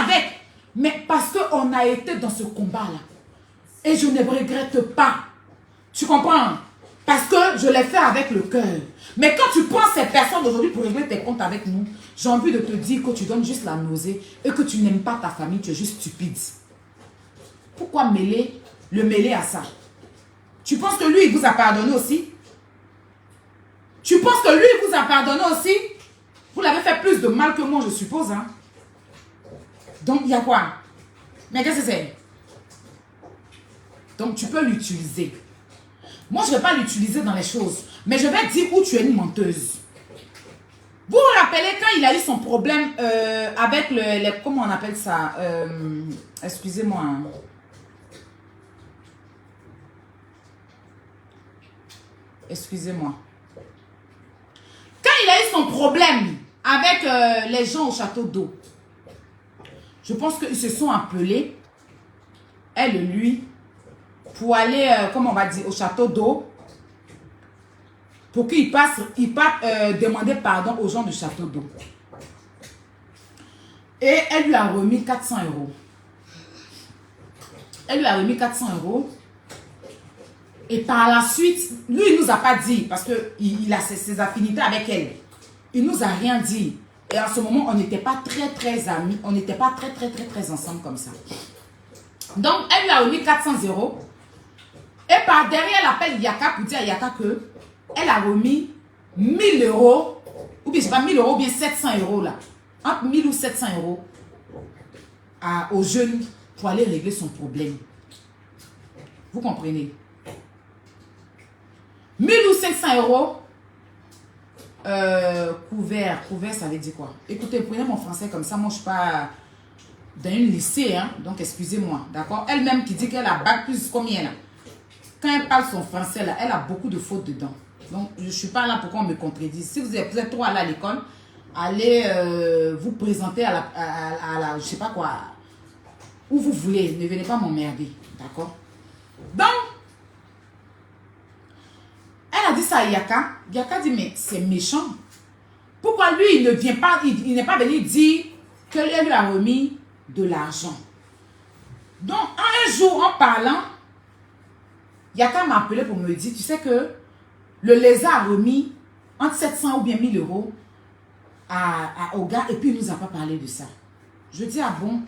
avec. Mais parce qu'on a été dans ce combat-là. Et je ne regrette pas. Tu comprends? Parce que je l'ai fait avec le cœur. Mais quand tu prends ces personnes aujourd'hui pour régler tes comptes avec nous, j'ai envie de te dire que tu donnes juste la nausée et que tu n'aimes pas ta famille, tu es juste stupide. Pourquoi le mêler à ça? Tu penses que lui, il vous a pardonné aussi? Tu penses que lui, il vous a pardonné aussi? Vous l'avez fait plus de mal que moi, je suppose. Hein? Donc, il y a quoi? Mais qu'est-ce que c'est? Donc, tu peux l'utiliser. Moi, je ne vais pas l'utiliser dans les choses. Mais je vais dire où tu es une menteuse. Vous vous rappelez quand il a eu son problème avec les... Comment on appelle ça? Excusez-moi. Excusez-moi. Quand il a eu son problème avec les gens au château d'eau, je pense qu'ils se sont appelés, elle et lui, pour aller, comment on va dire, au château d'eau, pour qu'il passe, demander pardon aux gens du château d'eau. Et elle lui a remis 400 €. Elle lui a remis 400 €. Et par la suite, lui, il ne nous a pas dit, parce qu'il a ses affinités avec elle. Il ne nous a rien dit. Et en ce moment, on n'était pas très amis. On n'était pas très ensemble comme ça. Donc, elle lui a remis 400 €. Et par derrière, elle appelle Yaka pour dire à Yaka que elle a remis 1000 €. Ou bien, je sais pas, 1000 € ou bien 700 € là. Entre 1000 ou 700 € aux jeunes pour aller régler son problème. Vous comprenez? 1000 ou 500 €. Couvert, ça veut dire quoi? Écoutez, prenez mon français comme ça. Moi, je ne suis pas dans une lycée, hein, donc excusez-moi, d'accord? Elle-même qui dit qu'elle a bac plus combien là? Quand elle parle son français là, elle a beaucoup de fautes dedans. Donc, je ne suis pas là pour qu'on me contredise. Si vous êtes trop allé à l'école, allez vous présenter à la, je sais pas quoi, où vous voulez. Ne venez pas m'emmerder, d'accord? Donc, elle a dit ça à Yaka. Yaka dit, mais c'est méchant. Pourquoi lui, il ne vient pas, il n'est pas venu dire qu'elle lui a remis de l'argent. Donc, un jour, en parlant, Yaka m'a appelé pour me dire, tu sais que le lézard a remis entre 700 ou bien 1000 € au gars et puis il ne nous a pas parlé de ça. Je dis, ah bon,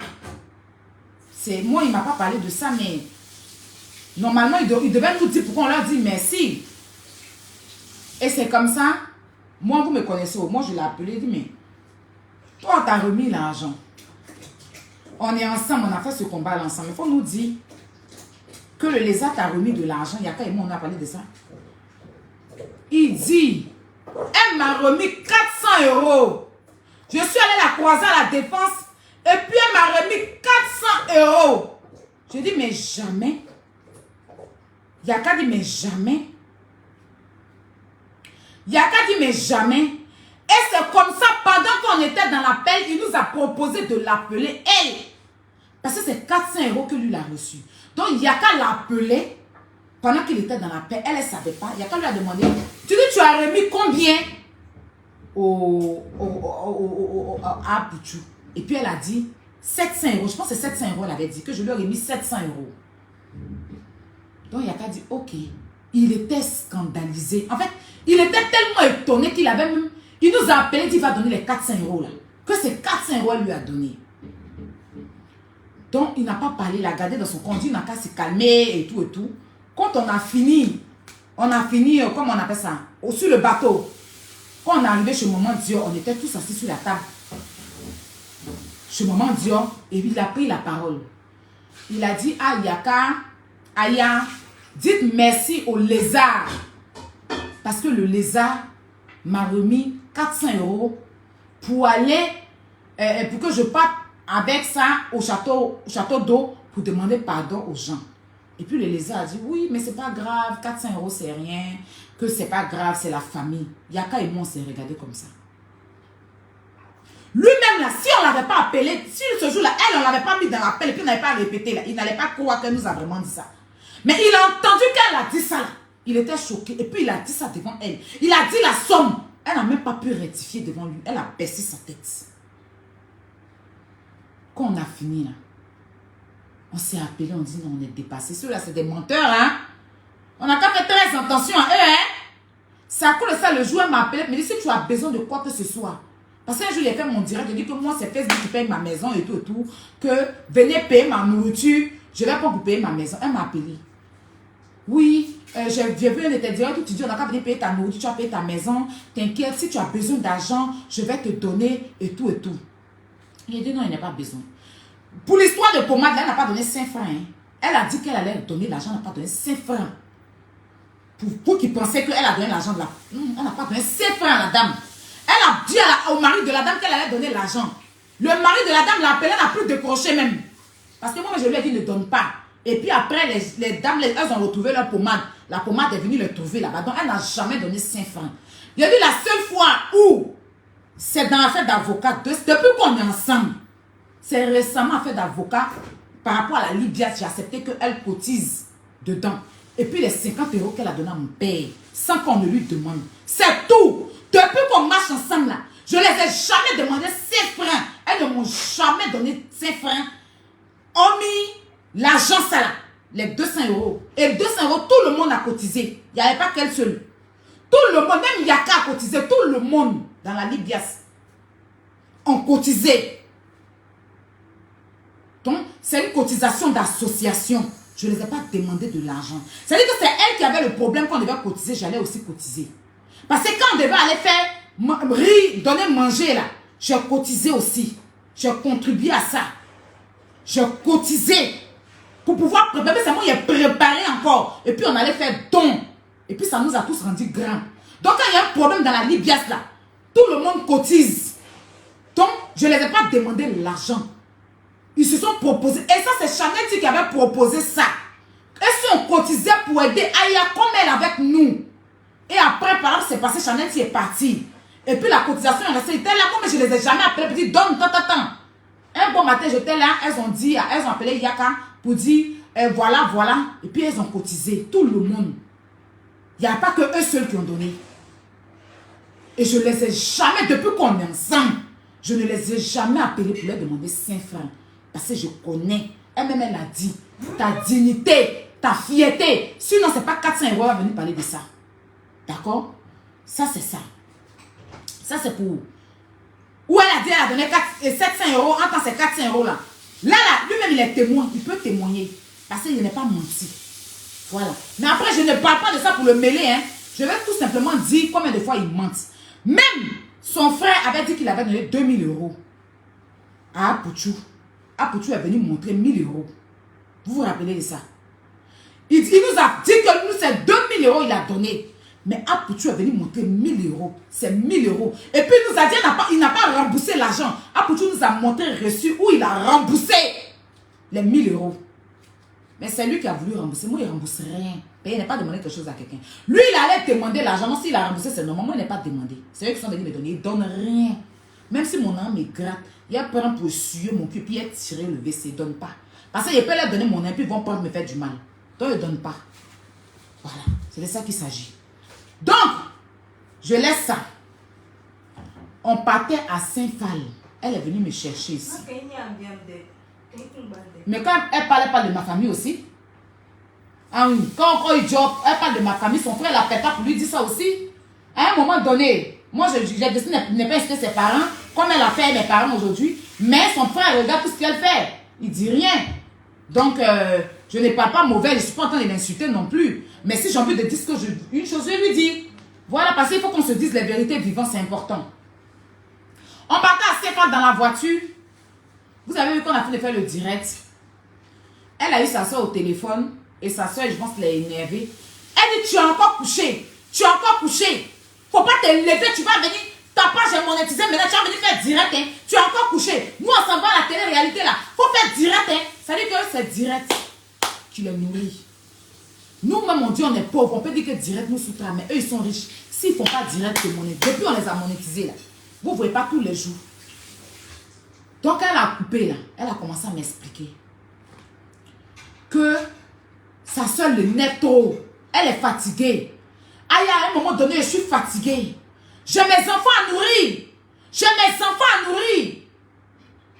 moi, il ne m'a pas parlé de ça, mais normalement, il devait nous dire pourquoi on leur dit merci. Et c'est comme ça, moi, vous me connaissez, moi, je l'ai appelé, il dit, mais toi, tu as remis l'argent. On est ensemble, on a fait ce combat ensemble. Il faut nous dire que le lézard t'a remis de l'argent. Yaka et moi, on a parlé de ça. Il dit, elle m'a remis 400 €. Je suis allée la croiser à la défense et puis elle m'a remis 400 €. Je dis, mais jamais. Yaka dit, mais jamais. Yaka dit, mais jamais. Et c'est comme ça, pendant qu'on était dans l'appel, il nous a proposé de l'appeler elle. Parce que c'est 400 € que lui l'a reçu. Donc Yaka l'a appelé pendant qu'il était dans l'appel. Elle ne savait pas. Yaka lui a demandé, tu dis, tu as remis combien à Bouchou? Et puis elle a dit 700 €. Je pense que c'est 700 € elle avait dit, que je lui ai remis 700 €. Donc Yaka dit, ok. Il était scandalisé. En fait, il était tellement étonné qu'il avait même... Il nous a appelé, il va donner les 400 € là. Que ces 400 € elle lui a donné. Donc, il n'a pas parlé, il a gardé dans son compte, il n'a qu'à se calmer et tout et tout. Quand on a fini, comment on appelle ça? Sur le bateau. Quand on est arrivé chez Maman Dior, on était tous assis sur la table. Chez Maman Dior, et il a pris la parole. Il a dit, ah Yaka, Aya, dites merci au lézard. Parce que le lézard m'a remis 400 € pour aller, pour que je parte avec ça au château d'eau pour demander pardon aux gens. Et puis le lézard a dit, oui, mais c'est pas grave, 400 € c'est rien, que c'est pas grave, c'est la famille. Yaka et moi, on s'est regardé comme ça. Lui-même, là, si on ne l'avait pas appelé, si ce jour-là, elle, on ne l'avait pas mis dans l'appel et puis on n'avait pas répété, là, il n'allait pas croire qu'elle nous a vraiment dit ça. Mais il a entendu qu'elle a dit ça, là. Il était choqué et puis il a dit ça devant elle. Il a dit la somme. Elle n'a même pas pu rectifier devant lui. Elle a baissé sa tête. Quand on a fini là, on s'est appelé, on dit non, on est dépassé. Ceux-là, c'est des menteurs, hein. On n'a qu'à faire très attention à eux, hein. C'est à cause de ça, le jour, elle m'a appelé, mais dit si tu as besoin de quoi que ce soit. Parce qu'un jour, il a fait mon direct, il dit que moi, c'est Facebook qui paye ma maison et tout, que venez payer ma nourriture, je vais pas vous payer ma maison. Elle m'a appelé. Oui, j'ai vu un de tes directs où tu dis on n'a qu'à venir payer ta nourriture, tu vas payer ta maison. T'inquiète, si tu as besoin d'argent, je vais te donner et tout et tout. Il a dit non, il n'a pas besoin. Pour l'histoire de pommade, elle n'a pas donné 5 francs. Hein. Elle a dit qu'elle allait donner l'argent, elle n'a pas donné 5 francs. Pour qu'il pensait qu'elle a donné l'argent de la... Elle n'a pas donné 5 francs à la dame. Elle a dit au mari de la dame qu'elle allait donner l'argent. Le mari de la dame l'a appelé, elle n'a plus décroché même. Parce que moi, je lui ai dit ne donne pas. Et puis après, les dames, elles ont retrouvé leur pommade. La pommade est venue le trouver là-bas. Donc, elle n'a jamais donné 5 francs. Il a dit la seule fois où c'est dans l'affaire d'avocat, depuis qu'on est ensemble, c'est récemment affaire d'avocat par rapport à la Libya, j'ai accepté qu'elle cotise dedans. Et puis les 50 € qu'elle a donné à mon père, sans qu'on ne lui demande. C'est tout. Depuis qu'on marche ensemble là, je ne les ai jamais demandé 5 francs. Elles ne m'ont jamais donné 5 francs. Hormis l'argent ça là, les 200 €. Et 200 €, tout le monde a cotisé. Il n'y avait pas qu'elle seule. Tout le monde, même Yaka a cotisé, tout le monde dans la Libias ont cotisé. Donc, c'est une cotisation d'association. Je ne les ai pas demandé de l'argent. C'est-à-dire que c'est elle qui avait le problème qu'on devait cotiser, j'allais aussi cotiser. Parce que quand on devait aller faire donner manger là, j'ai cotisé aussi. J'ai contribué à ça. J'ai cotisé pour pouvoir préparer. C'est moi qui ai préparé encore. Et puis on allait faire don. Et puis ça nous a tous rendu grands. Donc quand il y a un problème dans la Libias là, tout le monde cotise. Donc je ne les ai pas demandé l'argent. Ils se sont proposés. Et ça, c'est Chanel qui avait proposé ça. Elles sont cotisées pour aider Aya comme elle avec nous. Et après, par exemple, c'est passé, Chanel qui est parti. Et puis la cotisation est restée. Était là, moi, mais je ne les ai jamais appelées pour dire donne, tant. Un bon matin, j'étais là, elles ont appelé Yaka pour dire voilà. Et puis elles ont cotisé. Tout le monde. Il n'y a pas que eux seuls qui ont donné. Et je ne les ai jamais, depuis qu'on est ensemble, je ne les ai jamais appelés pour leur demander 5 francs. Parce que je connais. Elle-même, elle a dit, ta dignité, ta fierté. Sinon, ce n'est pas 400 € à venir parler de ça. D'accord? Ça, c'est ça. Ça, c'est pour... Où elle a dit, elle a donné 700 € en tant ces 400 € là. Là, lui-même, il est témoin. Il peut témoigner. Parce qu'il n'est pas menti. Voilà. Mais après, je ne parle pas de ça pour le mêler. Hein. Je vais tout simplement dire combien de fois il ment. Même son frère avait dit qu'il avait donné 2000 € à Apouchou. Apouchou est venu montrer 1000 €. Vous vous rappelez de ça? Il nous a dit que nous, c'est 2000 € il a donné. Mais Apouchou est venu montrer 1000 €. C'est 1000 €. Et puis il nous a dit il n'a pas remboursé l'argent. Apouchou nous a montré reçu où il a remboursé les 1000 €. Mais c'est lui qui a voulu rembourser. Moi, il ne rembourse rien. Il n'a pas demandé quelque chose à quelqu'un. Lui, il allait demander l'argent. Non, s'il a remboursé, c'est normal. Moi, il n'a pas demandé. C'est eux qui sont venus me donner. Ils ne donnent rien. Même si mon âme est gratte, il a pris pour essuyer mon cul, puis il a tiré le WC. Il ne donne pas. Parce qu'il peut leur donner mon âme, puis ils vont pas me faire du mal. Donc, ils ne donnent pas. Voilà. C'est de ça qu'il s'agit. Donc, je laisse ça. On partait à Saint-Phal. Elle est venue me chercher ici. Mais quand elle ne parlait pas de ma famille aussi, ah oui, quand il job, elle parle de ma famille, son frère l'appelle pas pour lui dire ça aussi. À un moment donné, moi j'ai décidé de ne pas insulter ses parents, comme elle a fait mes parents aujourd'hui, mais son frère regarde tout ce qu'elle fait. Il dit rien. Donc, je ne parle pas mauvais, je ne suis pas en train de l'insulter non plus. Mais si j'ai envie de dire une chose, je lui dis. Voilà, parce qu'il faut qu'on se dise les vérités vivantes, c'est important. On partait à Saint-Phal dans la voiture. Vous avez vu qu'on a fait de faire le direct. Elle a eu sa soeur au téléphone. Et sa soeur, je pense qu'elle est énervée. Elle dit, tu es encore couché. Tu es encore couché. Faut pas te lever, tu vas venir. Ta page est monétisée, maintenant tu vas venir faire direct. Hein. Tu es encore couché. Nous, on s'en va à la télé-réalité là. Faut faire direct. Hein. Ça dit que c'est direct. Tu les nourris. Nous-mêmes, on dit on est pauvres. On peut dire que direct nous soutient. Mais eux, ils sont riches. S'ils ne font pas direct, c'est monétisé. Depuis, on les a monétisés là. Vous ne voyez pas tous les jours. Donc, elle a coupé là. Elle a commencé à m'expliquer que sa soeur le net trop. Elle est fatiguée. Aïe, à un moment donné, je suis fatiguée. J'ai mes enfants à nourrir. J'ai mes enfants à nourrir.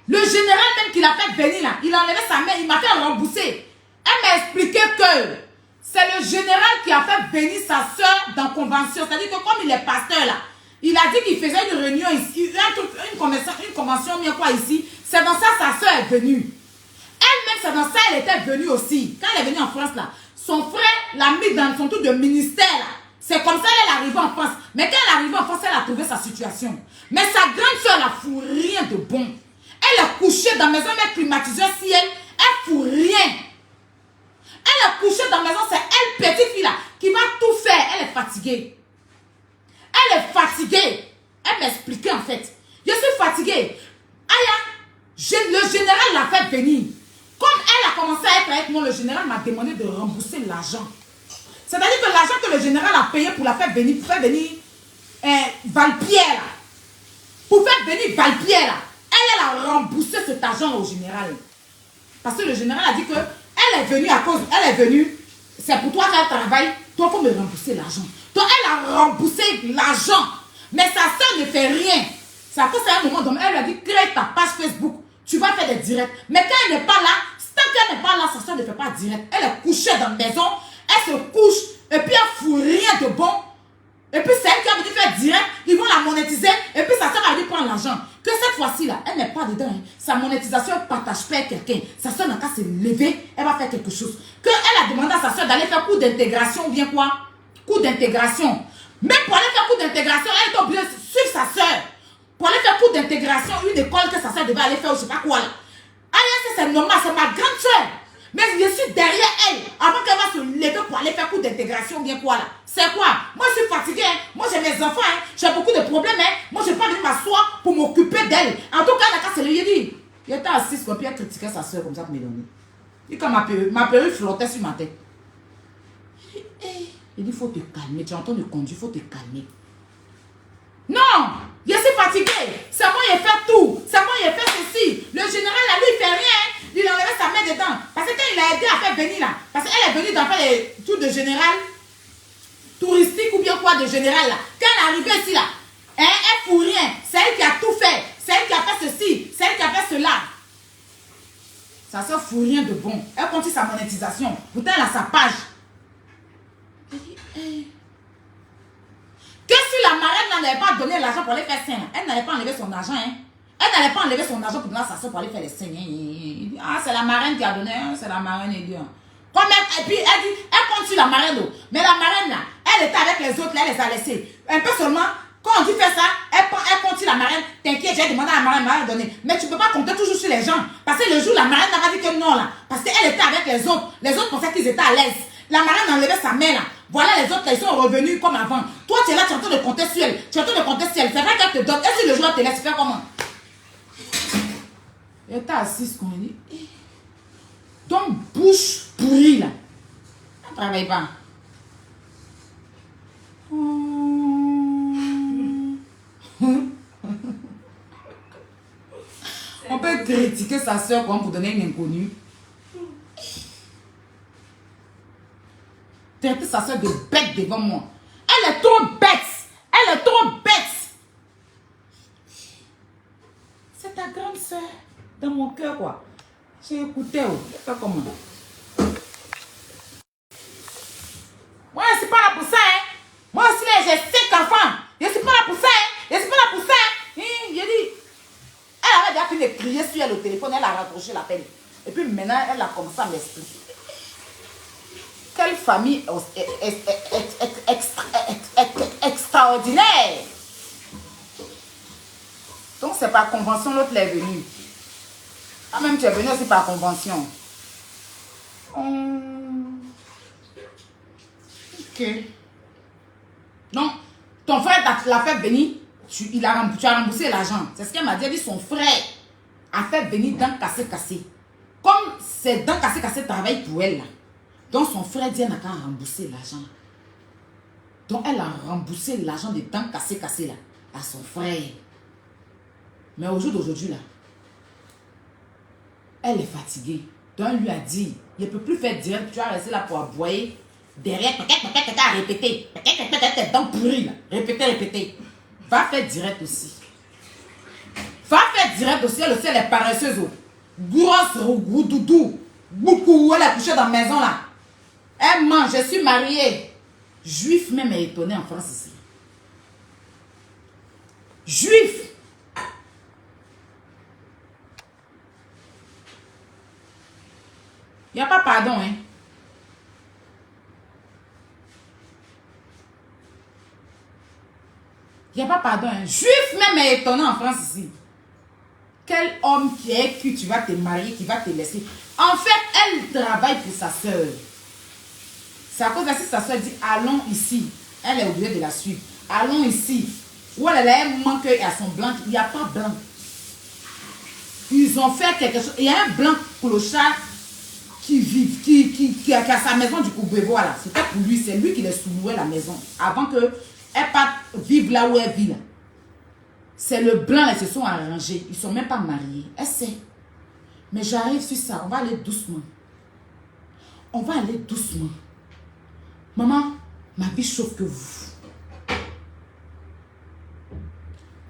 Le général même qui l'a fait venir là, il a enlevé sa main, il m'a fait rembourser. Elle m'a expliqué que c'est le général qui a fait venir sa soeur dans convention. C'est-à-dire que comme il est pasteur là, il a dit qu'il faisait une réunion ici, une convention, bien quoi ici. C'est dans ça sa soeur est venue. Elle-même, c'est dans ça elle était venue aussi. Quand elle est venue en France là, son frère l'a mis dans son truc de ministère là. C'est comme ça qu'elle est arrivée en France. Mais quand elle est arrivée en France, elle a trouvé sa situation. Mais sa grande soeur n'a fout rien de bon. Elle est couchée dans la maison, mais climatisée si elle fout rien. Elle est couchée dans la maison, c'est elle, petite fille là, qui va tout faire. Elle est fatiguée. Elle est fatiguée. Elle m'expliquait en fait. Je suis fatiguée. Aya, le général l'a fait venir. Comme elle a commencé à être avec moi, le général m'a demandé de rembourser l'argent. C'est-à-dire que l'argent que le général a payé pour la faire venir, pour faire venir Valpierre là. Pour faire venir Valpierre là. Elle a remboursé cet argent au général. Parce que le général a dit que elle est venue à cause, elle est venue, c'est pour toi qu'elle travaille, toi il faut me rembourser l'argent. Donc elle a remboursé l'argent, mais sa soeur ne fait rien. C'est à cause d'un moment donné, elle lui a dit crée ta page Facebook, tu vas faire des directs. Mais quand elle n'est pas là, tant qu'elle n'est pas là, sa soeur ne fait pas direct. Elle est couchée dans la maison, elle se couche, et puis elle fout rien de bon. Et puis c'est elle qui a venu faire direct, ils vont la monétiser, et puis sa soeur a dû prendre l'argent. Que cette fois-ci là, elle n'est pas dedans. Hein. Sa monétisation, elle partage pas avec quelqu'un. Sa soeur n'a qu'à se lever, elle va faire quelque chose. Que elle a demandé à sa soeur d'aller faire cours d'intégration ou bien quoi? Cours d'intégration. Mais pour aller faire cours d'intégration, elle est obligée de suivre sa soeur. Pour aller faire cours d'intégration, une école que sa soeur devait aller faire, je sais pas quoi là. C'est normal, c'est ma grande soeur. Mais je suis derrière elle, avant qu'elle va se lever pour aller faire cours d'intégration, bien quoi là. C'est quoi? Moi je suis fatiguée, hein. Moi j'ai mes enfants, hein. J'ai beaucoup de problèmes, hein. Moi je n'ai pas venir m'asseoir pour m'occuper d'elle. En tout cas, elle n'a qu'à se lever, il dit. Il était assise comme puis elle critiquait sa soeur comme ça pour me donner. Et quand ma perruque flottait sur ma tête. Il dit, il faut te calmer, tu entends de conduire, il faut te calmer. Non, je suis fatiguée. C'est moi qui ai fait tout. C'est moi qui ai fait ceci. Le général là, lui, il fait rien. Il a enlevé sa main dedans. Parce que quand il a aidé à faire venir là, parce qu'elle est venue dans faire les tours de général, touristique ou bien quoi de général là. Quand elle est arrivée ici là, elle ne fout rien. C'est elle qui a tout fait. C'est elle qui a fait ceci. C'est elle qui a fait cela. Ça ne fout rien de bon. Elle continue sa monétisation. Pourtant, elle a sa page. Que si la marraine n'avait pas donné l'argent pour aller faire scène, elle n'allait pas enlever son argent. Hein. Elle n'allait pas enlever son argent pour donner à sa soeur pour aller faire les scènes. Ah, c'est la marraine qui a donné, hein. C'est la marraine et Dieu. Et puis elle dit, elle compte sur la marraine. Mais la marraine là, elle était avec les autres, là, elle les a laissés. Un peu seulement, quand on dit faire ça, elle compte sur la marraine. T'inquiète, j'ai demandé à la marraine de donner. Mais tu ne peux pas compter toujours sur les gens. Parce que le jour, la marraine n'a pas dit que non là. Parce qu'elle était avec les autres. Les autres pensaient qu'ils étaient à l'aise. La marraine enlevait sa main là. Voilà les autres, ils sont revenus comme avant. Toi, tu es là, tu es en train de compter sur elle. Tu es en train de compter sur elle. C'est vrai qu'elle te donne. Et si le jour, elle te laisse faire comment? Elle était assise comme elle dit. Donc, bouche pourrie là. Elle ne travaille pas. On peut critiquer sa soeur comme pour donner une inconnue. Traiter sa soeur de bête devant moi. Elle est trop bête. Elle est trop bête. C'est ta grande soeur. Dans mon cœur, quoi. J'ai écouté. Fais comment? Moi, je ne suis pas là pour ça. Hein. Moi aussi, j'ai 5 enfants. Je ne suis pas là pour ça. Hein. Je ne suis pas là pour ça. Hein. J'ai dit. Elle avait déjà fini de crier sur elle au téléphone. Elle a raccroché l'appel. Et puis maintenant, elle a commencé à m'expliquer. Quelle famille extraordinaire. Donc c'est par convention l'autre est venu. Ah même tu es venu aussi par convention. Ok. Donc ton frère l'a fait venir. Tu as remboursé l'argent. C'est ce qu'elle m'a dit. Elle dit son frère a fait venir dents cassées. Comme c'est dents cassées travaille pour elle là. Donc son frère dit elle n'a qu'à rembourser l'argent. Donc elle a remboursé l'argent des dents cassées là à son frère. Mais au jour d'aujourd'hui là, elle est fatiguée. Donc elle lui a dit, il ne peut plus faire direct, tu vas rester là pour aboyer. Derrière, à répéter. Tes dents pourries là. Répéter. Va faire direct aussi. Va faire est direct au ciel est paresseuse. Grosse, doudou, beaucoup, elle a couché dans la maison là. Elle mange, je suis mariée. Juif même est étonné en France ici. Juif. Il n'y a pas pardon, hein. Il n'y a pas pardon, hein. Juif même est étonné en France ici. Quel homme qui est que tu vas te marier, qui va te laisser. En fait, elle travaille pour sa soeur. C'est à cause de ça que sa soeur dit, allons ici. Elle est obligée de la suivre. Allons ici. Où elle manque à son blanc. Il n'y a pas blanc. Ils ont fait quelque chose. Il y a un blanc clochard qui a sa maison du Coubrevo là. C'était pour lui. C'est lui qui les sous-louait la maison. Avant qu'elle parte vivre là où elle vit là. C'est le blanc, ils se sont arrangés. Ils ne sont même pas mariés. Elle sait. Mais j'arrive sur ça. On va aller doucement. On va aller doucement. Maman, ma vie chauffe que vous.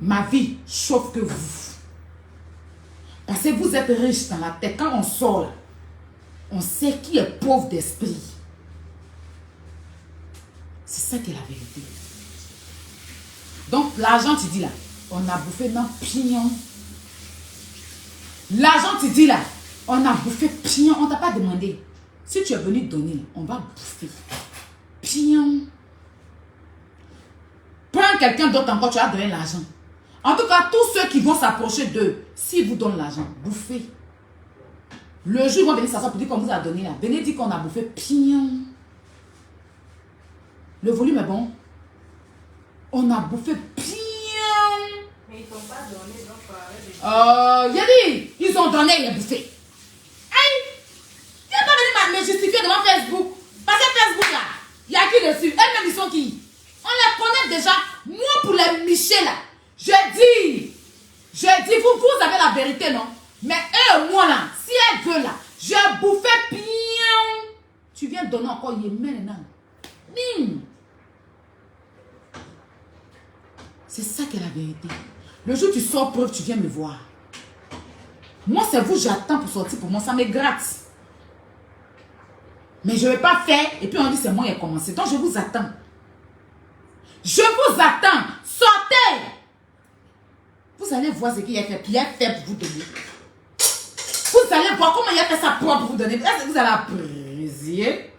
Ma vie chauffe que vous. Parce que vous êtes riche dans la tête. Quand on sort là, on sait qui est pauvre d'esprit. C'est ça qui est la vérité. Donc, l'argent, tu dis là, on a bouffé nos pignons. L'argent, tu dis là, on a bouffé pignon. On ne t'a pas demandé. Si tu es venu donner, on va bouffer. Pignon. Prends quelqu'un d'autre encore, tu as donné l'argent. En tout cas, tous ceux qui vont s'approcher d'eux, s'ils vous donnent l'argent, bouffez. Le jour où ils vont venir s'asseoir pour dire qu'on vous a donné là, venez dire qu'on a bouffé pignon. Le volume est bon. On a bouffé pignon. Mais ils ne t'ont pas donné, donc il a dit, ils ont donné, il a bouffé. Aïe! Il n'a pas venu me justifier devant Facebook. Parce que Facebook là, il y a qui dessus? Elles-mêmes, ils sont qui? On les connaît déjà. Moi, pour les Michel là, je dis, vous avez la vérité, non? Mais eux, moi là, si elle veut là, j'ai bouffé pignon. Tu viens donner encore Yémen là. Bim! C'est ça qui est la vérité. Le jour où tu sors preuve, tu viens me voir. Moi, c'est vous, j'attends pour sortir pour moi. Ça me gratte. Mais je ne vais pas faire. Et puis on dit, c'est moi qui ai commencé. Donc, je vous attends. Je vous attends. Sortez. Vous allez voir ce qu'il a fait. Puis il a fait pour vous donner. Vous allez voir comment il a fait ça pour vous donner. Est-ce que vous allez apprécier?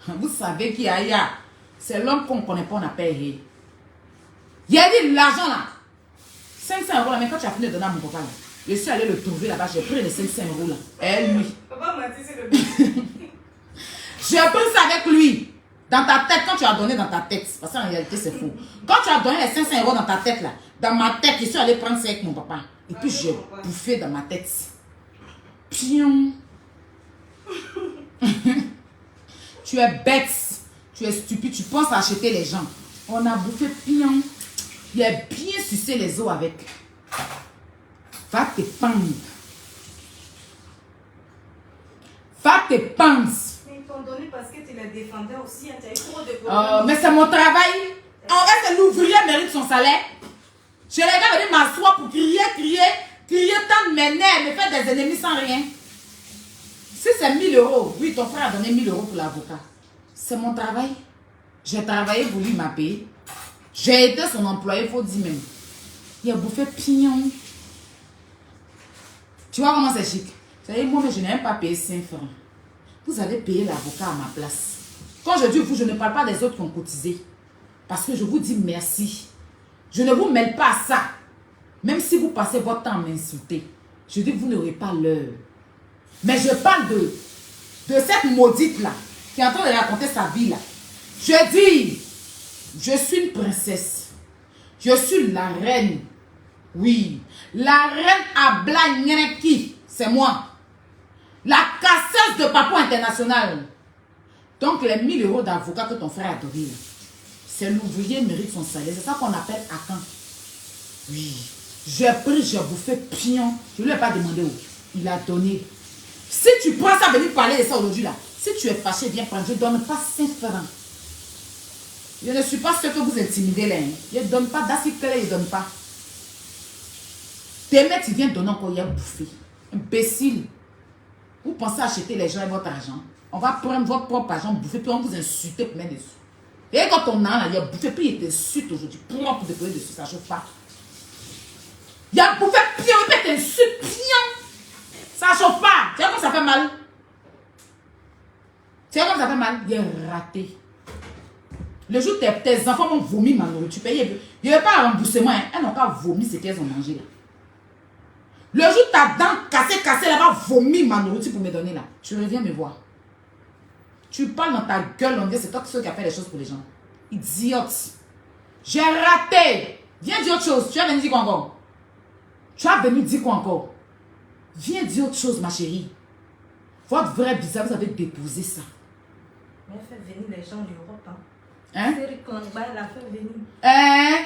Vous savez qui a. C'est l'homme qu'on ne connaît pas, on a payé. Il a dit l'argent là. 500 € là, mais quand tu as fini de donner à mon papa là, je suis allé le trouver là-bas, j'ai pris les 500 € là. Et lui. Papa m'a dit c'est le but. J'ai pris ça avec lui. Dans ta tête, quand tu as donné dans ta tête, parce qu'en réalité c'est faux. Quand tu as donné les 500 € dans ta tête là, dans ma tête, je suis allé prendre ça avec mon papa. Et puis j'ai bouffé dans ma tête. Pion. Tu es bête. Tu es stupide. Tu penses à acheter les gens. On a bouffé pion. Il a bien sucé les os avec. Va te pendre. Va te pendre. Mais ils t'ont donné parce que tu les défendais aussi. Tu as eu trop de problèmes. Mais c'est mon travail. En fait, c'est l'ouvrier mérite son salaire. Je les gars venir m'asseoir pour crier, tant de mes nerfs, me faire des ennemis sans rien. Si c'est 1000 €, oui, ton frère a donné 1000 € pour l'avocat. C'est mon travail. J'ai travaillé pour lui, il m'a payé. J'ai été son employé, il faut dire même. Il a bouffé pignon. Tu vois comment c'est chic? Vous savez, moi, je n'ai même pas payé 5 francs. Vous allez payer l'avocat à ma place. Quand je dis vous, je ne parle pas des autres qui ont cotisé. Parce que je vous dis merci. Je ne vous mêle pas à ça. Même si vous passez votre temps à m'insulter. Je dis que vous n'aurez pas l'heure. Mais je parle de cette maudite-là qui est en train de raconter sa vie là. Je dis, je suis une princesse. Je suis la reine. Oui. La reine Abla Nyeneki. C'est moi. La casseuse de Papou International. Donc les 1000 € d'avocat que ton frère a donné, c'est l'ouvrier mérite son salaire. C'est ça qu'on appelle Akan. Oui. J'ai pris, j'ai bouffé pion. Je ne lui ai pas demandé où. Il a donné. Si tu prends ça, venir parler de ça aujourd'hui là. Si tu es fâché, viens prendre. Je ne donne pas 5 francs. Je ne suis pas ce que vous intimidez là. Hein. Je ne donne pas. D'Assiklé, je ne donne pas. Demain, tu viens donner encore, il y a bouffé. Imbécile. Vous pensez acheter les gens et votre argent. On va prendre votre propre argent, bouffer, puis on vous insulte pour mettre dessus. Et quand on a là, il y a bouffé, puis il t'insulte aujourd'hui. Pour décoller dessus, ça ne chauffe pas. Il y a bouffé, puis il t'insulte, puis ça ne chauffe pas. Tu vois comme ça fait mal? Tu vois comme ça fait mal? Il est raté. Le jour où tes enfants vont vomir ma nourriture, il n'y a pas un remboursement. Hein. Elles n'ont pas vomi ce qu'elles ont mangé là. Le jour où ta dent cassée, elle va vomir ma nourriture pour me donner là. Tu reviens me voir. Tu parles dans ta gueule, on dit c'est toi qui as fait les choses pour les gens. Idiote. J'ai raté. Viens dire autre chose. Tu as venu dire quoi encore? Tu as venu dire quoi encore? Viens dire autre chose, ma chérie. Votre vrai bizarre, vous avez déposé ça. Mais elle fait venir les gens d'Europe. Hein? Hein? Cédric Kangba, elle a fait venir. Hein?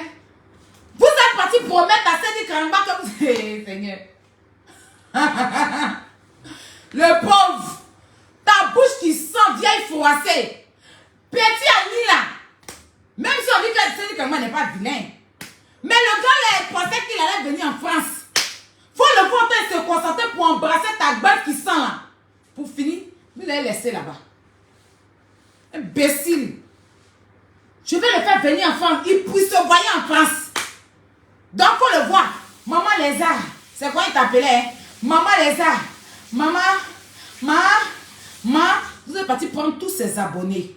Vous êtes parti promettre à Cédric Kangba que vous... Seigneur. Le pauvre. Ta bouche qui sent vieille froissée. Petit Annie là. Même si on dit que Cédric Kangba n'est pas vilain. Mais le gars là, il pensait qu'il allait venir en France. Faut le voir se concentrer pour embrasser ta gueule qui sent là. Pour finir, vous l'avez laissé là-bas. Imbécile. Je vais le faire venir en France. Il puisse se voir en France. Donc, faut le voir. Maman Lézard. C'est quoi il t'appelait? Hein? Maman Lézard. Maman. Vous êtes parti prendre tous ses abonnés.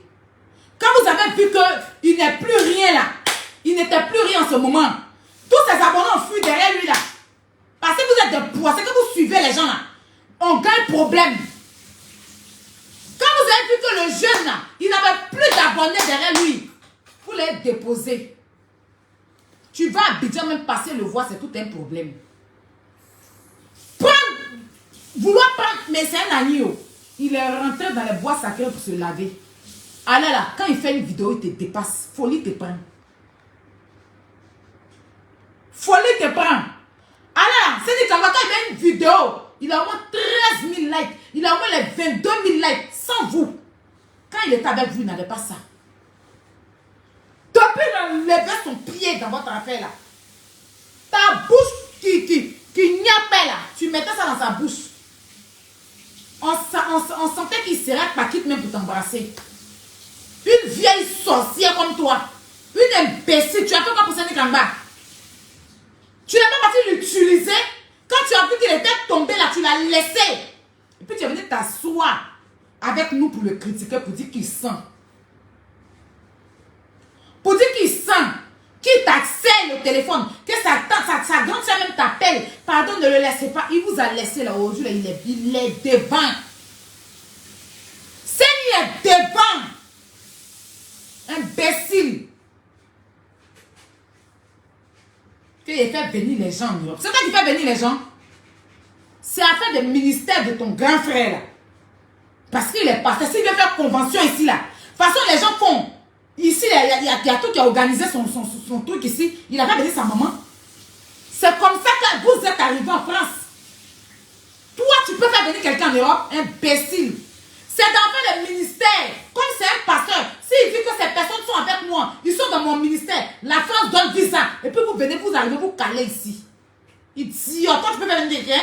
Quand vous avez vu qu'il n'est plus rien là. Il n'était plus rien en ce moment. Tous ses abonnés ont fui derrière lui là. Parce que vous êtes des poissons, que vous suivez les gens là. On gagne problème. Quand vous avez vu que le jeune là, il n'avait plus d'abonnés derrière lui. Vous l'avez déposé. Tu vas à Abidjan même passer le voir, c'est tout un problème. Vouloir prendre, mais c'est un agneau. Il est rentré dans les bois sacrés pour se laver. Alors là, quand il fait une vidéo, il te dépasse. Folie te prend. Folie te prend. Alors, c'est dit quand il met une vidéo, il a au moins 13 000 likes. Il a au moins les 22 000 likes sans vous. Quand il est avec vous, il n'avait pas ça. Depuis de lever son pied dans votre affaire là. Ta bouche qui niappait là. Tu mettais ça dans sa bouche. On sentait qu'il serait pas quitte même pour t'embrasser. Une vieille sorcière comme toi. Une imbécile. Tu as fait quoi pour Cédric Kangba? Tu n'es pas parti l'utiliser. Quand tu as vu qu'il était tombé là, tu l'as laissé. Et puis tu es venu t'asseoir avec nous pour le critiquer, pour dire qu'il sent. Pour dire qu'il sent, qu'il t'accède au téléphone, que sa grande soeur même t'appelle. Pardon, ne le laissez pas. Il vous a laissé là aujourd'hui, il est devant. C'est lui est devant. Imbécile. Qu'il fait venir les gens en Europe. C'est toi qui fait venir les gens. C'est affaire de ministère de ton grand frère là. Parce qu'il est parti. S'il veut faire convention ici là. De toute façon, les gens font. Ici, il y a tout qui a organisé son truc ici. Il a pas venir sa maman. C'est comme ça que vous êtes arrivé en France. Toi, tu peux faire venir quelqu'un en Europe, imbécile. C'est dans le ministère. Comme c'est un pasteur, s'il dit que ces personnes sont avec moi, ils sont dans mon ministère, la France donne visa. Et puis vous venez, vous arrivez, vous calez ici. Idiot, toi tu peux faire venir quelqu'un.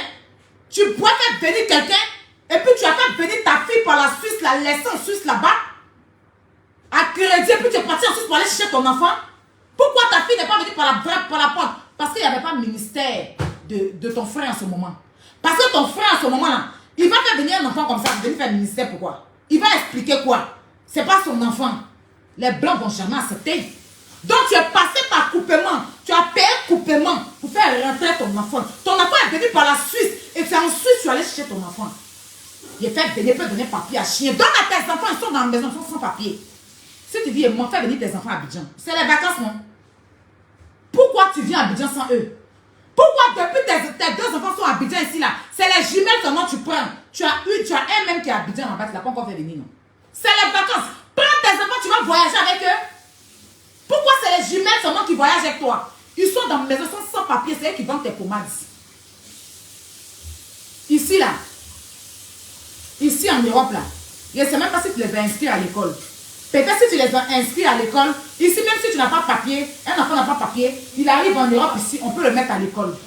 Tu pourrais faire venir quelqu'un. Et puis tu as fait venir ta fille par la Suisse, la laisser en Suisse là-bas. À crédit, et puis tu es parti en Suisse pour aller chercher ton enfant. Pourquoi ta fille n'est pas venue par la porte? Parce qu'il n'y avait pas de ministère de ton frère en ce moment. Parce que ton frère en ce moment là, il va faire venir un enfant comme ça, venir faire le ministère, pourquoi? Il va expliquer quoi? C'est pas son enfant. Les blancs vont jamais accepter. Donc tu es passé par coupement. Tu as payé coupement pour faire rentrer ton enfant. Ton enfant est venu par la Suisse. Et c'est en Suisse que tu allais chercher ton enfant. Il est fait venir, peut donner papier à chien. Donne à tes enfants, ils sont dans la maison, ils sont sans papier. Si tu dis, moi, fais venir tes enfants à Abidjan. C'est les vacances, non? Pourquoi tu viens à Abidjan sans eux? Pourquoi depuis tes deux enfants sont à Abidjan ici là? C'est les jumelles seulement tu prends. Tu as un même qui est à Abidjan en bas, tu l'as pas encore fait venir, non? C'est les vacances. Prends tes enfants, tu vas voyager avec eux. Pourquoi c'est les jumelles seulement qui voyagent avec toi? Ils sont dans la maison, sans papier, c'est eux qui vendent tes pommades. Ici là. Ici en Europe là. Je ne sais même pas si tu les as inscrits à l'école. Peut-être si tu les as inscrits à l'école, ici même si tu n'as pas papier, un enfant n'a pas papier, il arrive en Europe ici, on peut le mettre à l'école.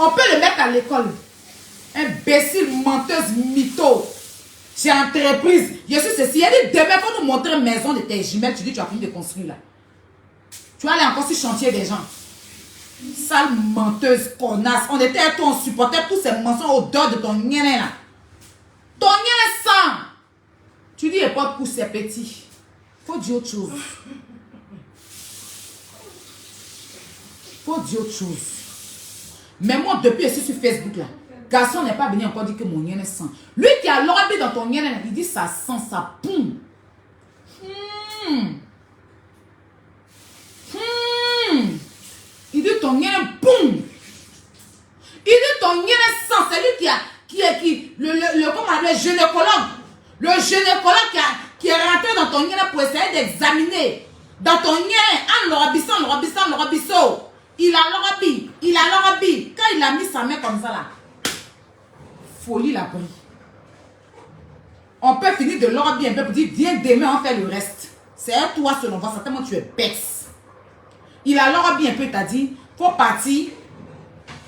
On peut le mettre à l'école. Imbécile, menteuse, mytho. J'ai entreprise. Je suis ceci. Elle dit, demain, il faut nous montrer une maison de tes jumelles. Tu dis, tu as fini de construire là. Tu vas aller encore sur le chantier des gens. Sale menteuse, connasse. On était à toi, on supportait tous ces mensonges odeur de ton nienne là. Ton nienne sang. Tu dis, et pas pour ces petits. Faut dire autre chose. Faut dire autre chose. Mais moi, depuis je suis sur Facebook là, garçon n'est pas venu encore dire que mon nienne sent. Lui qui a l'oreille dans ton nienne là, il dit ça sent, ça poum. Il dit ton nienne boum. Il dit ton nienne sent. C'est lui le gynécologue. Le gynécologue qui est rentré dans ton nienne pour essayer d'examiner. Dans ton nienne, l'orabisso. Il a l'orabi. Quand il a mis sa main comme ça là, folie la pris. On peut finir de l'orabi un peu pour dire, viens demain, on fait le reste. C'est à toi selon moi, certainement tu es bête. Il a l'orabi un peu, il t'a dit, faut partir.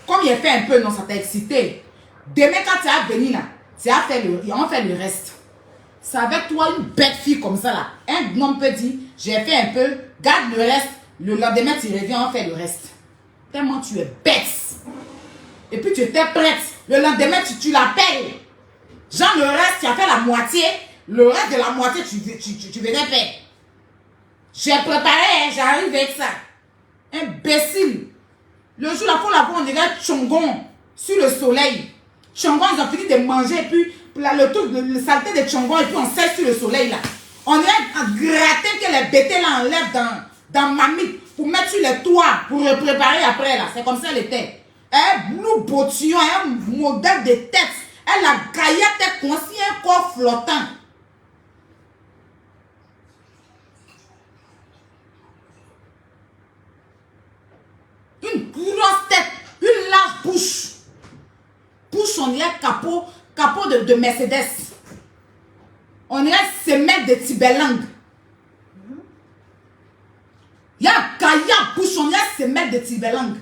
Comme il a fait un peu, non, ça t'a excité. Demain, quand tu vas venir là, on fait le reste. C'est avec toi, une bête fille comme ça là. Un homme peut dire, j'ai fait un peu, garde le reste. Le lendemain, tu reviens, on fait le reste. Tellement tu es bête. Et puis tu étais prête. Le lendemain, tu l'appelles. Genre le reste, tu as fait la moitié. Le reste de la moitié, tu venais faire. J'ai préparé, j'arrive avec ça. Imbécile. Le jour là, pour la voir, on dirait Tchongon sur le soleil. Tchongon, ils ont fini de manger. Et puis, le saleté de Tchongon, et puis on sert sur le soleil là. On est à gratter que les bêtés là enlèvent dans mamie pour mettre sur les toits, pour le préparer après là. C'est comme ça elle était. Elle nous bottillon, un modèle de tête. Elle a gaillé tête conscient, un corps flottant. Une grosse tête, une large bouche. Bouche, on dirait capot de Mercedes. On dirait semelle de Tibelang. Il y a un gaillard bouche, on dirait semelle de Tibelang.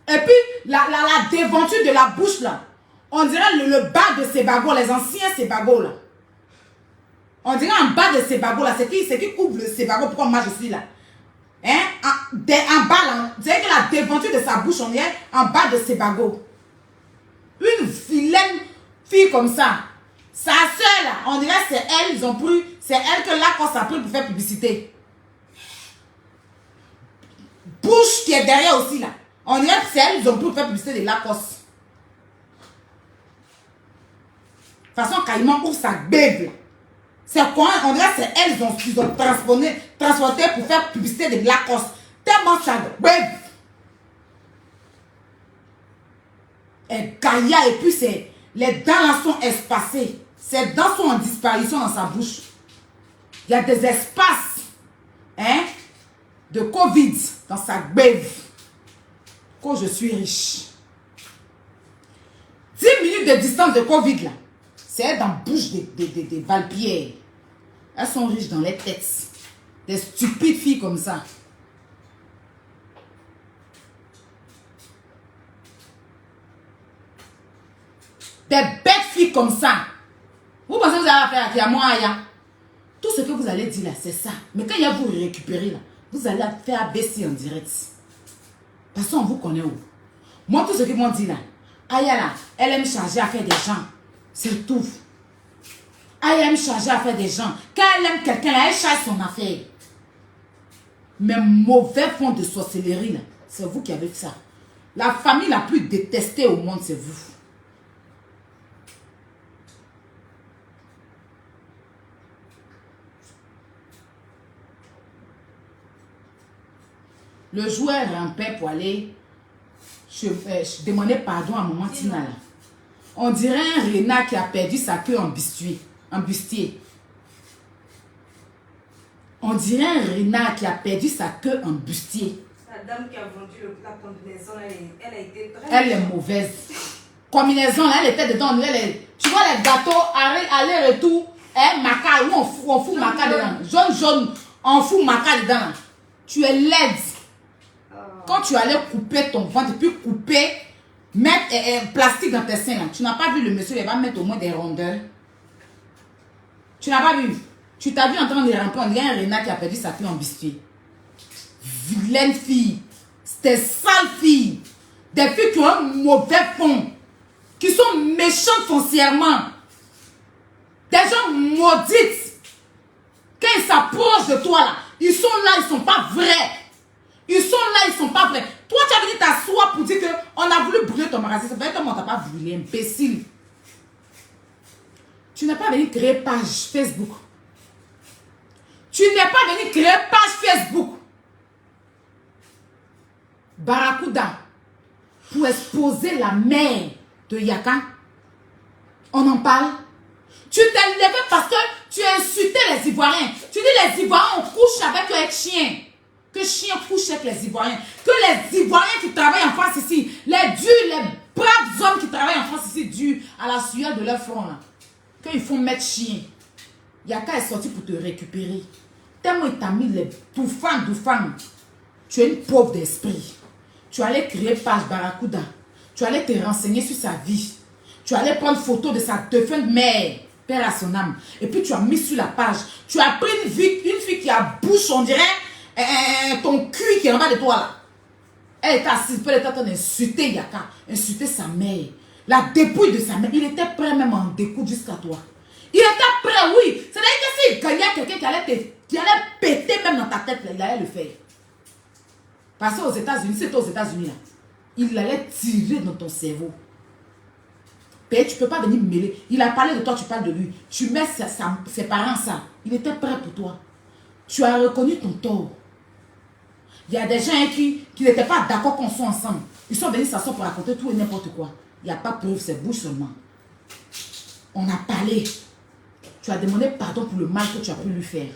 Et puis, la déventure de la bouche là, on dirait le bas de ces bagots, les anciens ces bagots là. On dirait en bas de ces bagots là, c'est qui couvre ces bagots, pourquoi moi je suis là. Hein? En bas là, vous savez que la déventure de sa bouche, on dirait en bas de ses bagots. Une vilaine fille comme ça. Sa soeur là, on dirait c'est elle, c'est elle que Lacoste a pris pour faire publicité. Bouche qui est derrière aussi là. On dirait que c'est elle, ils ont pris pour faire publicité de Lacoste. De toute façon, Caïman ouvre sa bègle. C'est quoi? On dirait que c'est elle, ils ont transporté pour faire publicité de Lacoste. Tellement ça bègle. Et Gaïa, et puis les dents là sont espacées. Ses dents sont en disparition dans sa bouche. Il y a des espaces de Covid dans sa bève. Quand je suis riche. 10 minutes de distance de Covid là. C'est dans la bouche des Valpierre. Elles sont riches dans les têtes. Des stupides filles comme ça. Des bêtes filles comme ça. Vous pensez que vous allez faire à moi, Aya? Tout ce que vous allez dire là, c'est ça. Mais quand il y a vous récupérer là, vous allez faire baisser en direct. Parce qu'on vous connaît où. Moi, tout ce qu'ils m'ont dit là, Aya là, elle aime charger à faire des gens. C'est tout. Aya aime charger à faire des gens. Quand elle aime quelqu'un là, elle charge son affaire. Mais mauvais fond de sorcellerie là, c'est vous qui avez fait ça. La famille la plus détestée au monde, c'est vous. Le joueur rampait pour aller demander pardon à maman Tina là. On dirait un renard qui a perdu sa queue en bustier. On dirait un renard qui a perdu sa queue en bustier. La dame qui a vendu la combinaison, elle a été très... Elle est mauvaise. Combinaison, là, elle était dedans. Tu vois les gâteaux, aller-retour, maca, où on fout maca dedans. Jaune, on fout maca dedans. Tu es laide. Quand tu allais couper ton ventre et puis mettre un plastique dans tes seins, là, tu n'as pas vu le monsieur, il va mettre au moins des rondeurs. Tu n'as pas vu. Tu t'as vu en train de ramper, il y a un renard qui a perdu sa fille en biscuit. Vilaine fille. C'était sales filles. Des filles qui ont un mauvais fond. Qui sont méchantes foncièrement. Des gens maudites. Quand ils s'approchent de toi, là, ils sont là, ils ne sont pas vrais. Ils sont là, ils ne sont pas vrais. Toi, tu as venu t'asseoir pour dire qu'on a voulu brûler ton magasin. C'est vrai que on ne t'a pas brûlé, imbécile. Tu n'es pas venu créer page Facebook. Tu n'es pas venu créer page Facebook. Barracuda, pour exposer la mère de Yaka, on en parle. Tu t'es levé parce que tu as insulté les Ivoiriens. Tu dis les Ivoiriens, on couche avec les chiens. Que chien couche avec les Ivoiriens. Que les Ivoiriens qui travaillent en France ici, les braves hommes qui travaillent en France ici, dus à la sueur de leur front, là. Qu'ils font mettre chien. Yaka est sorti pour te récupérer. Tellement il t'a mis les doufans. Tu es une pauvre d'esprit. Tu allais créer page Barracuda. Tu allais te renseigner sur sa vie. Tu allais prendre photo de sa défunte mère, père à son âme. Et puis tu as mis sur la page. Tu as pris une fille qui a bouche, on dirait, ton cul qui est en bas de toi là. Elle était assise, elle était en train d'insulter Yaka, insulter sa mère. La dépouille de sa mère. Il était prêt même à en découdre jusqu'à toi. Il était prêt, oui. C'est-à-dire que s'il gagnait quelqu'un qui allait péter même dans ta tête, là, il allait le faire. Parce qu'aux États-Unis, c'était aux États-Unis, là, il allait tirer dans ton cerveau. Mais tu ne peux pas venir mêler. Il a parlé de toi, tu parles de lui. Tu mets ses parents ça. Il était prêt pour toi. Tu as reconnu ton tort. Il y a des gens qui n'étaient pas d'accord qu'on soit ensemble. Ils sont venus s'asseoir pour raconter tout et n'importe quoi. Il n'y a pas de preuve, c'est bouche seulement. On a parlé. Tu as demandé pardon pour le mal que tu as pu lui faire.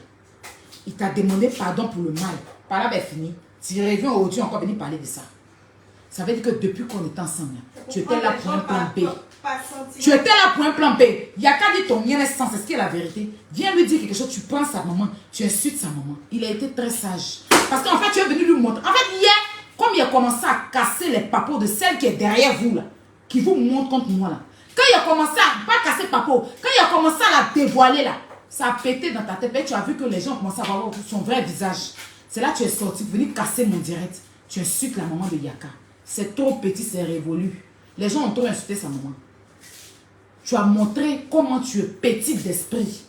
Il t'a demandé pardon pour le mal. Par là, ben fini. Tu reviens aujourd'hui encore venir parler de ça. Ça veut dire que depuis qu'on est ensemble, tu étais là pour un plan B. Tu étais là pour un plan B. Il n'y a qu'à dire ton bien est sans, c'est ce qui est la vérité. Viens lui dire quelque chose, tu penses à maman, tu insultes sa maman. Il a été très sage. Parce qu'en fait, tu es venu lui montrer. En fait, hier, comme il a commencé à casser les papos de celle qui est derrière vous, là, qui vous montre contre moi, là. Quand il a commencé à, pas casser papo, quand il a commencé à la dévoiler, là, ça a pété dans ta tête. Et tu as vu que les gens commençaient à voir son vrai visage. C'est là que tu es sorti pour venir casser mon direct. Tu insultes la maman de Yaka. C'est trop petit, c'est révolu. Les gens ont trop insulté sa maman. Tu as montré comment tu es petite d'esprit.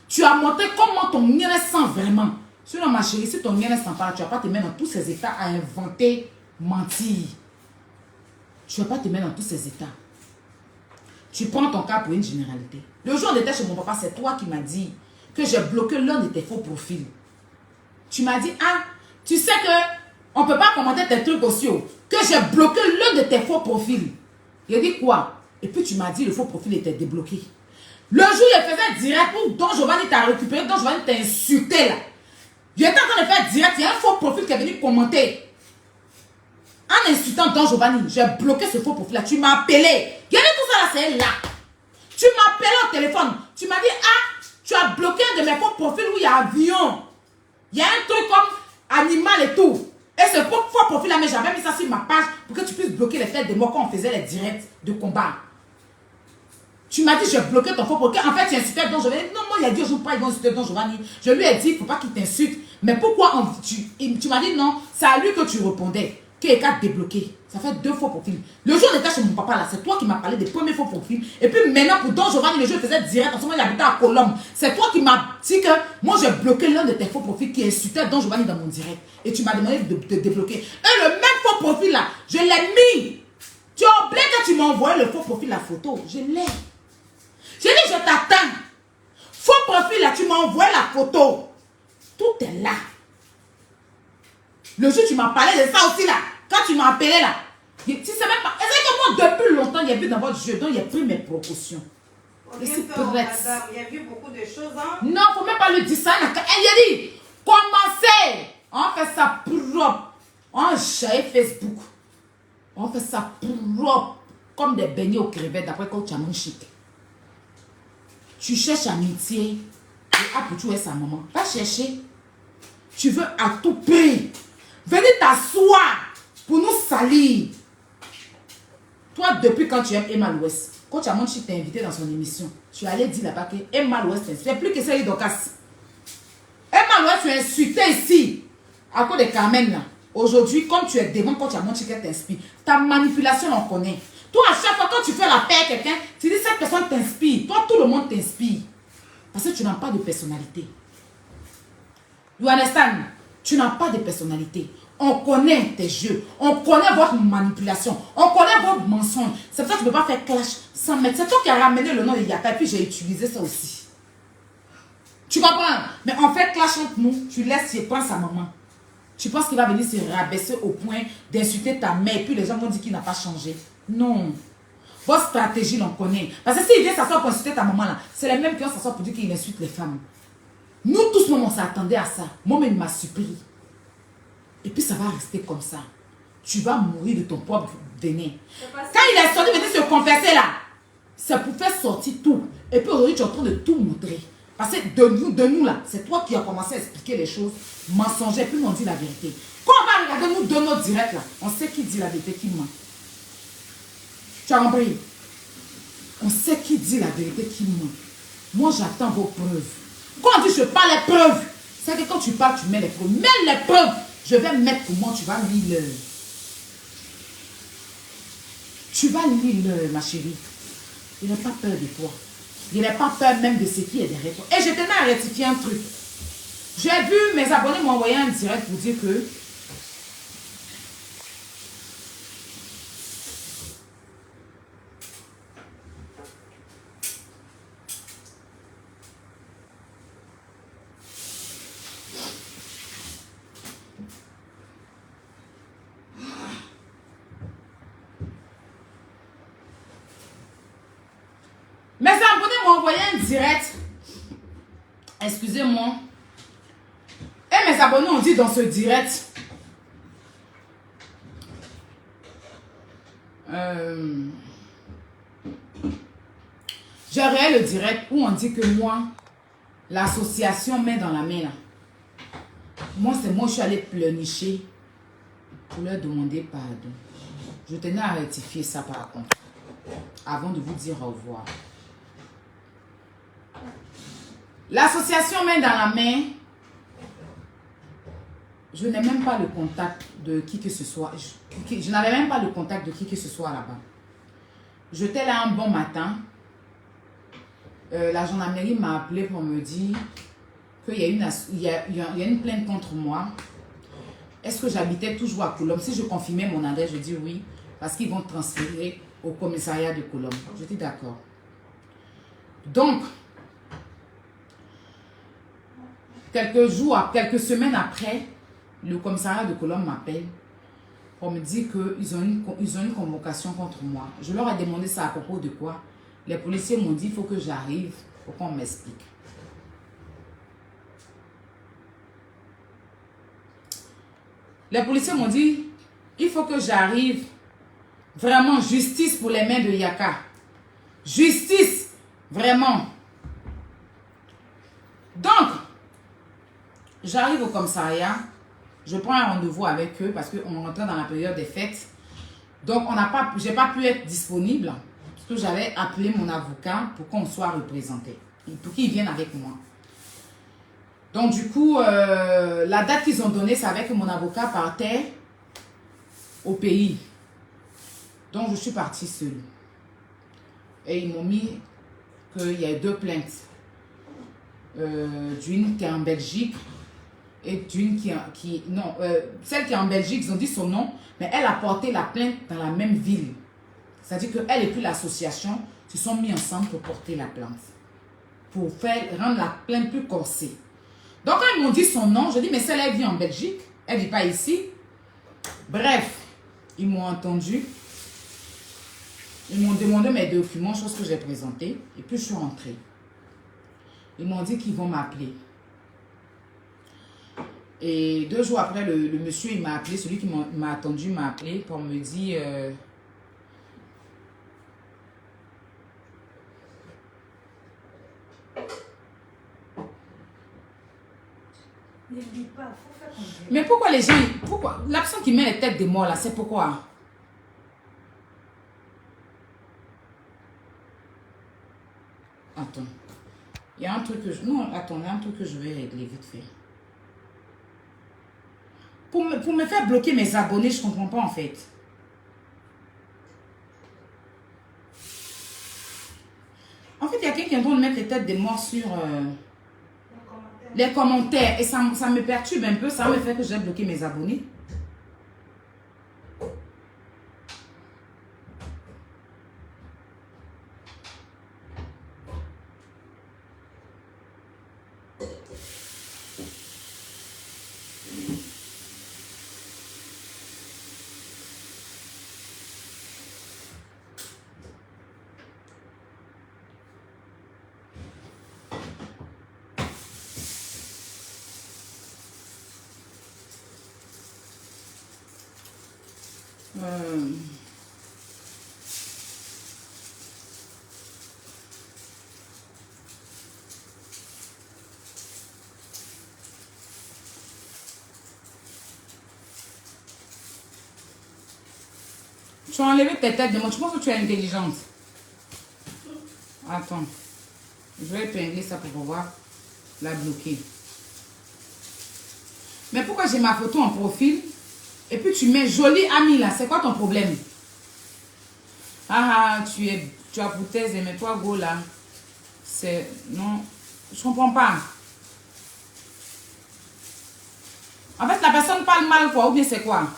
Tu as montré comment ton mien sent vraiment. Sinon, ma chérie, si ton mien sent pas, tu ne vas pas te mettre dans tous ces états à inventer, mentir. Tu ne vas pas te mettre dans tous ces états. Tu prends ton cas pour une généralité. Le jour où on était chez mon papa, c'est toi qui m'as dit que j'ai bloqué l'un de tes faux profils. Tu m'as dit, ah, tu sais que on ne peut pas commenter tes trucs aussi. Que j'ai bloqué l'un de tes faux profils. Il a dit quoi? Et puis tu m'as dit le faux profil était débloqué. Le jour où il faisait direct pour Don Giovanni t'a récupéré, Don Giovanni t'a insulté là. J'étais en train de faire direct, il y a un faux profil qui est venu commenter. En insultant Don Giovanni, j'ai bloqué ce faux profil là. Tu m'as appelé. Regardez tout ça là, c'est là. Tu m'as appelé au téléphone. Tu m'as dit, ah, tu as bloqué un de mes faux profils où il y a avion. Il y a un truc comme animal et tout. Et ce faux profil là, mais j'avais mis ça sur ma page pour que tu puisses bloquer les têtes de moi quand on faisait les directs de combat. Tu m'as dit, j'ai bloqué ton faux profil. En fait, tu insultais Don Giovanni. Non, moi, il y a 2 jours, pas, ils vont insulter Don Giovanni. Je lui ai dit, il ne faut pas qu'il t'insulte. Mais pourquoi tu m'as dit non, c'est à lui que tu répondais. Qu'il est qu'à débloquer. Ça fait 2 faux profils. Le jour où on était chez mon papa là, c'est toi qui m'as parlé des premiers faux profils. Et puis maintenant, pour Don Giovanni, le jeu faisait direct. En ce moment, il habitait à Colombe. C'est toi qui m'as dit que moi, j'ai bloqué l'un de tes faux profils qui insultait Don Giovanni dans mon direct. Et tu m'as demandé de débloquer. Et le même faux profil là, je l'ai mis. Tu as oublié que tu m'as envoyé le faux profil, la photo. Je l'ai. J'ai dit, je t'attends. Faux profil là, tu m'as envoyé la photo. Tout est là. Le jour où tu m'as parlé de ça aussi là, quand tu m'as appelé là, tu sais même pas. Est-ce que moi, depuis longtemps, il y a vu dans votre jeu, donc il a pris mes précautions. Il y a vu beaucoup de choses, hein? Non, il ne faut même pas le dire ça. Il a dit, commencez. On fait ça propre. On gère Facebook. On fait ça propre. Comme des beignets aux crevettes, d'après quand tu as mon chic. Tu cherches amitié. Et pour tu es sa maman. Pas chercher. Tu veux à tout prix. Venez t'asseoir pour nous salir. Toi, depuis quand tu aimes Emma l'Ouest, quand tu as montré que tu t'es invité dans son émission, tu allais dire là-bas que Emma l'Ouest t'inspire. Plus que ça, il d'occasion. Emma l'Ouest, tu es insulté ici, à cause de Carmen là. Aujourd'hui, comme tu es devant, quand tu as montré qu'elle t'inspire, ta manipulation, on connaît. Toi, à chaque fois, quand tu fais la paix à quelqu'un, tu dis cette personne t'inspire. Toi, tout le monde t'inspire. Parce que tu n'as pas de personnalité. You understand? Tu n'as pas de personnalité. On connaît tes jeux. On connaît votre manipulation. On connaît votre mensonge. C'est pour ça que tu ne peux pas faire clash sans mettre. C'est toi qui as ramené le nom de Yaka et puis j'ai utilisé ça aussi. Tu comprends? Mais on fait clash entre nous. Tu laisses, je pense à maman. Tu penses qu'il va venir se rabaisser au point d'insulter ta mère et puis les gens vont dire qu'il n'a pas changé. Non. Votre stratégie, l'on connaît. Parce que s'il vient s'asseoir pour insulter ta maman là, c'est les mêmes qui vont s'asseoir pour dire qu'il insulte les femmes. Nous tous, on s'attendait à ça. Moi, il m'a surpris. Et puis ça va rester comme ça. Tu vas mourir de ton propre venin. Quand il est sorti, il venait se confesser là. C'est pour faire sortir tout. Et puis aujourd'hui, tu es en train de tout montrer. Parce que de nous là, c'est toi qui as commencé à expliquer les choses mensongères. Puis on dit la vérité. Quand on va regarder nous de nos directs là, on sait qui dit la vérité, qui ment. Tu as compris? On sait qui dit la vérité, qui ment. Moi, j'attends vos preuves. Quand on dit je parle les preuves, c'est que quand tu parles, tu mets les preuves. Mets les preuves. Je vais mettre pour moi, tu vas lire l'heure. Tu vas lire l'heure, ma chérie. Il n'a pas peur de toi. Il n'a pas peur même de ce qui est derrière toi. Et je tenais à rectifier un truc. J'ai vu mes abonnés m'envoyer un direct pour dire que mes abonnés m'ont envoyé un direct. Excusez-moi. Et mes abonnés ont dit dans ce direct. J'ai réel le direct où on dit que moi, l'association met dans la main là. Moi, c'est moi, je suis allée pleurnicher pour leur demander pardon. Je tenais à rectifier ça par contre. Avant de vous dire au revoir. L'association met dans la main. Je n'ai même pas le contact de qui que ce soit. Je n'avais même pas le contact de qui que ce soit là-bas. J'étais là un bon matin. La gendarmerie m'a appelé pour me dire qu'il y a une plainte contre moi. Est-ce que j'habitais toujours à Colombe? Si je confirmais mon adresse, je dis oui. Parce qu'ils vont transférer au commissariat de Colombe. Je dis d'accord. Donc, quelques semaines après, le commissariat de Colombe m'appelle pour me dire qu'ils ont une convocation contre moi. Je leur ai demandé ça à propos de quoi. Les policiers m'ont dit il faut que j'arrive pour qu'on m'explique. Les policiers m'ont dit il faut que j'arrive. Vraiment, justice pour les mains de Yaka. Justice, vraiment. Donc, j'arrive au commissariat. Je prends un rendez-vous avec eux parce qu'on rentre dans la période des fêtes. Donc, je n'ai pas pu être disponible parce que j'avais appelé mon avocat pour qu'on soit représenté. Pour qu'il vienne avec moi. Donc, du coup, la date qu'ils ont donnée, c'est avec mon avocat partait au pays. Donc, je suis partie seule. Et ils m'ont mis qu'il y a 2 plaintes. D'une qui est en Belgique et d'une celle qui est en Belgique, ils ont dit son nom, mais elle a porté la plainte dans la même ville. C'est-à-dire qu'elle et puis l'association se sont mis ensemble pour porter la plainte. Pour rendre la plainte plus corsée. Donc, quand ils m'ont dit son nom, je dis, mais celle, elle vit en Belgique, elle ne vit pas ici. Bref, ils m'ont entendu. Ils m'ont demandé mes documents, chose que j'ai présentée, et puis je suis rentrée. Ils m'ont dit qu'ils vont m'appeler. Et 2 jours après, le monsieur, il m'a appelé, celui qui m'a attendu m'a appelé pour me dire... Ne lis pas, faut faire comme ça. Mais pourquoi les gens... Pourquoi la personne qui met les têtes des morts là, c'est pourquoi? Attends. Il y a un truc que je... Non, attends, il y a un truc que je vais régler vite fait. Pour me faire bloquer mes abonnés, je comprends pas en fait. En fait, il y a quelqu'un qui est en train de mettre les têtes des morts sur les commentaires. Et ça me perturbe un peu. Ça me fait que j'ai bloqué mes abonnés. Tu as enlevé tes têtes de moi. Tu penses que tu es intelligente? Attends. Je vais épingler ça pour pouvoir la bloquer. Mais pourquoi j'ai ma photo en profil et puis tu mets joli ami là? C'est quoi ton problème? Ah, tu as boutaise, mais toi, go là. C'est... Non, je comprends pas. En fait, la personne parle mal quoi, ou bien c'est quoi?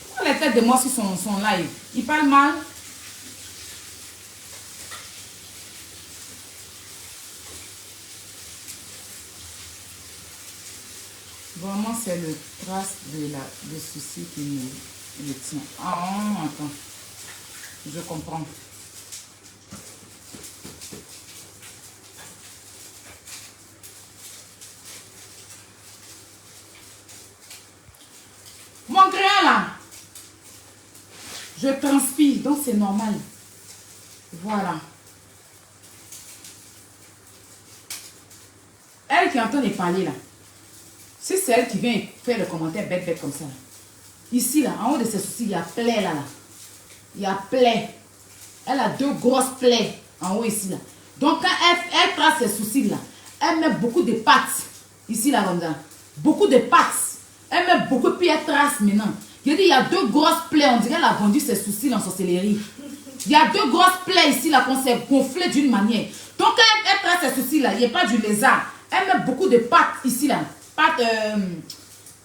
Pourquoi les têtes de moi sur son live? Il parle mal? Vraiment, c'est le trace de souci qui me tient. Ah, attends. Je comprends. Mon crayon là, je transpire, donc c'est normal. Voilà. Elle qui est en train de parler là, si c'est elle qui vient faire le commentaire bête comme ça. Ici là, en haut de ses sourcils, il y a plaie là. Il y a plaie. Elle a 2 grosses plaies en haut ici là. Donc quand elle trace ses sourcils là, elle met beaucoup de pâtes. Ici là, comme ça. Beaucoup de pâtes. Elle met beaucoup, puis elle trace maintenant. Je dis, il y a 2 grosses plaies. On dirait qu'elle a vendu ses sourcils en sorcellerie. Il y a 2 grosses plaies ici là qu'on s'est gonflées d'une manière. Donc quand elle trace ses sourcils là, il n'y a pas du lézard. Elle met beaucoup de pâtes ici là. Pâtes,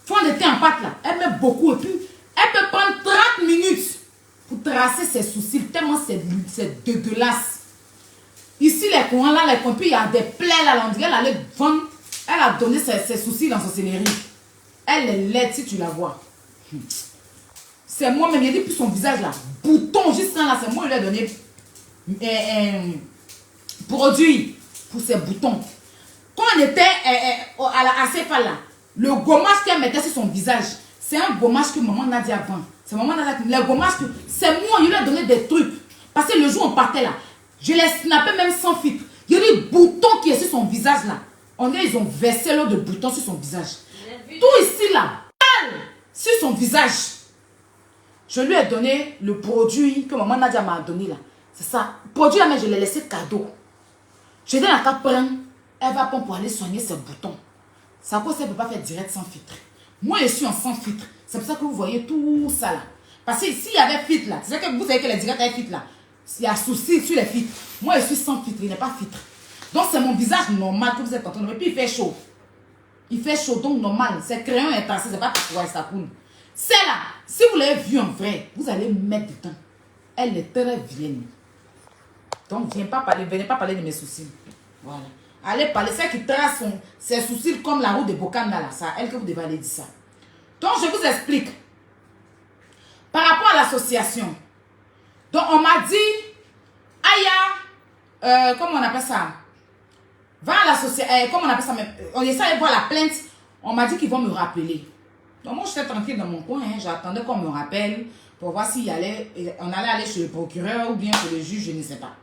fond de teint en pâte là. Elle met beaucoup et puis elle peut prendre 30 minutes pour tracer ses sourcils. Tellement c'est dégueulasse. Ici les coins là, les coins, puis il y a des plaies là. On dirait qu'elle allait vendre. Elle a donné ses sourcils dans sorcellerie. Elle est laide si tu la vois. C'est moi-même, il a dit pour son visage là. Bouton, juste là, c'est moi qui lui ai donné produit pour ses boutons. Quand on était à CFA là, le gommage qu'elle mettait sur son visage, c'est un gommage que maman Nadia vend. C'est maman Nadia, le gommage que c'est moi, il lui a donné des trucs. Parce que le jour où on partait là, je les snappais même sans filtre. Il y a des boutons qui est sur son visage là. On dirait ils ont versé l'eau de boutons sur son visage. Tout ici là, sur son visage. Je lui ai donné le produit que maman Nadia m'a donné là. C'est ça. Le produit là, mais je l'ai laissé cadeau. Je dis à la carte prendre. Elle va prendre pour aller soigner ses boutons. Ça cause elle ne peut pas faire direct sans filtre. Moi, je suis en sans filtre. C'est pour ça que vous voyez tout ça là. Parce que s'il y avait filtre là, c'est que vous savez que les directs avec filtre là, il y a souci sur les filtres. Moi, je suis sans filtre, il n'est pas filtre. Donc, c'est mon visage normal que vous êtes en train de voir. Et puis, il fait chaud. Il fait chaud, donc normal. C'est crayon est tracé, c'est pas pour ça coule. C'est là. Si vous l'avez vu en vrai, vous allez mettre du temps. Elle est très vilaine. Donc, venez pas parler de mes soucis. Voilà. Allez parler, celle qui trace ses sourcils comme la roue de Bokanda là. C'est à elle que vous devez aller dire ça. Donc, je vous explique. Par rapport à l'association. Donc, on m'a dit, Aya, comment on appelle ça? Va à l'association, comment on appelle ça? On essaie de voir la plainte. On m'a dit qu'ils vont me rappeler. Donc, moi, j'étais tranquille dans mon coin. Hein. J'attendais qu'on me rappelle pour voir si on allait aller chez le procureur ou bien chez le juge, je ne sais pas.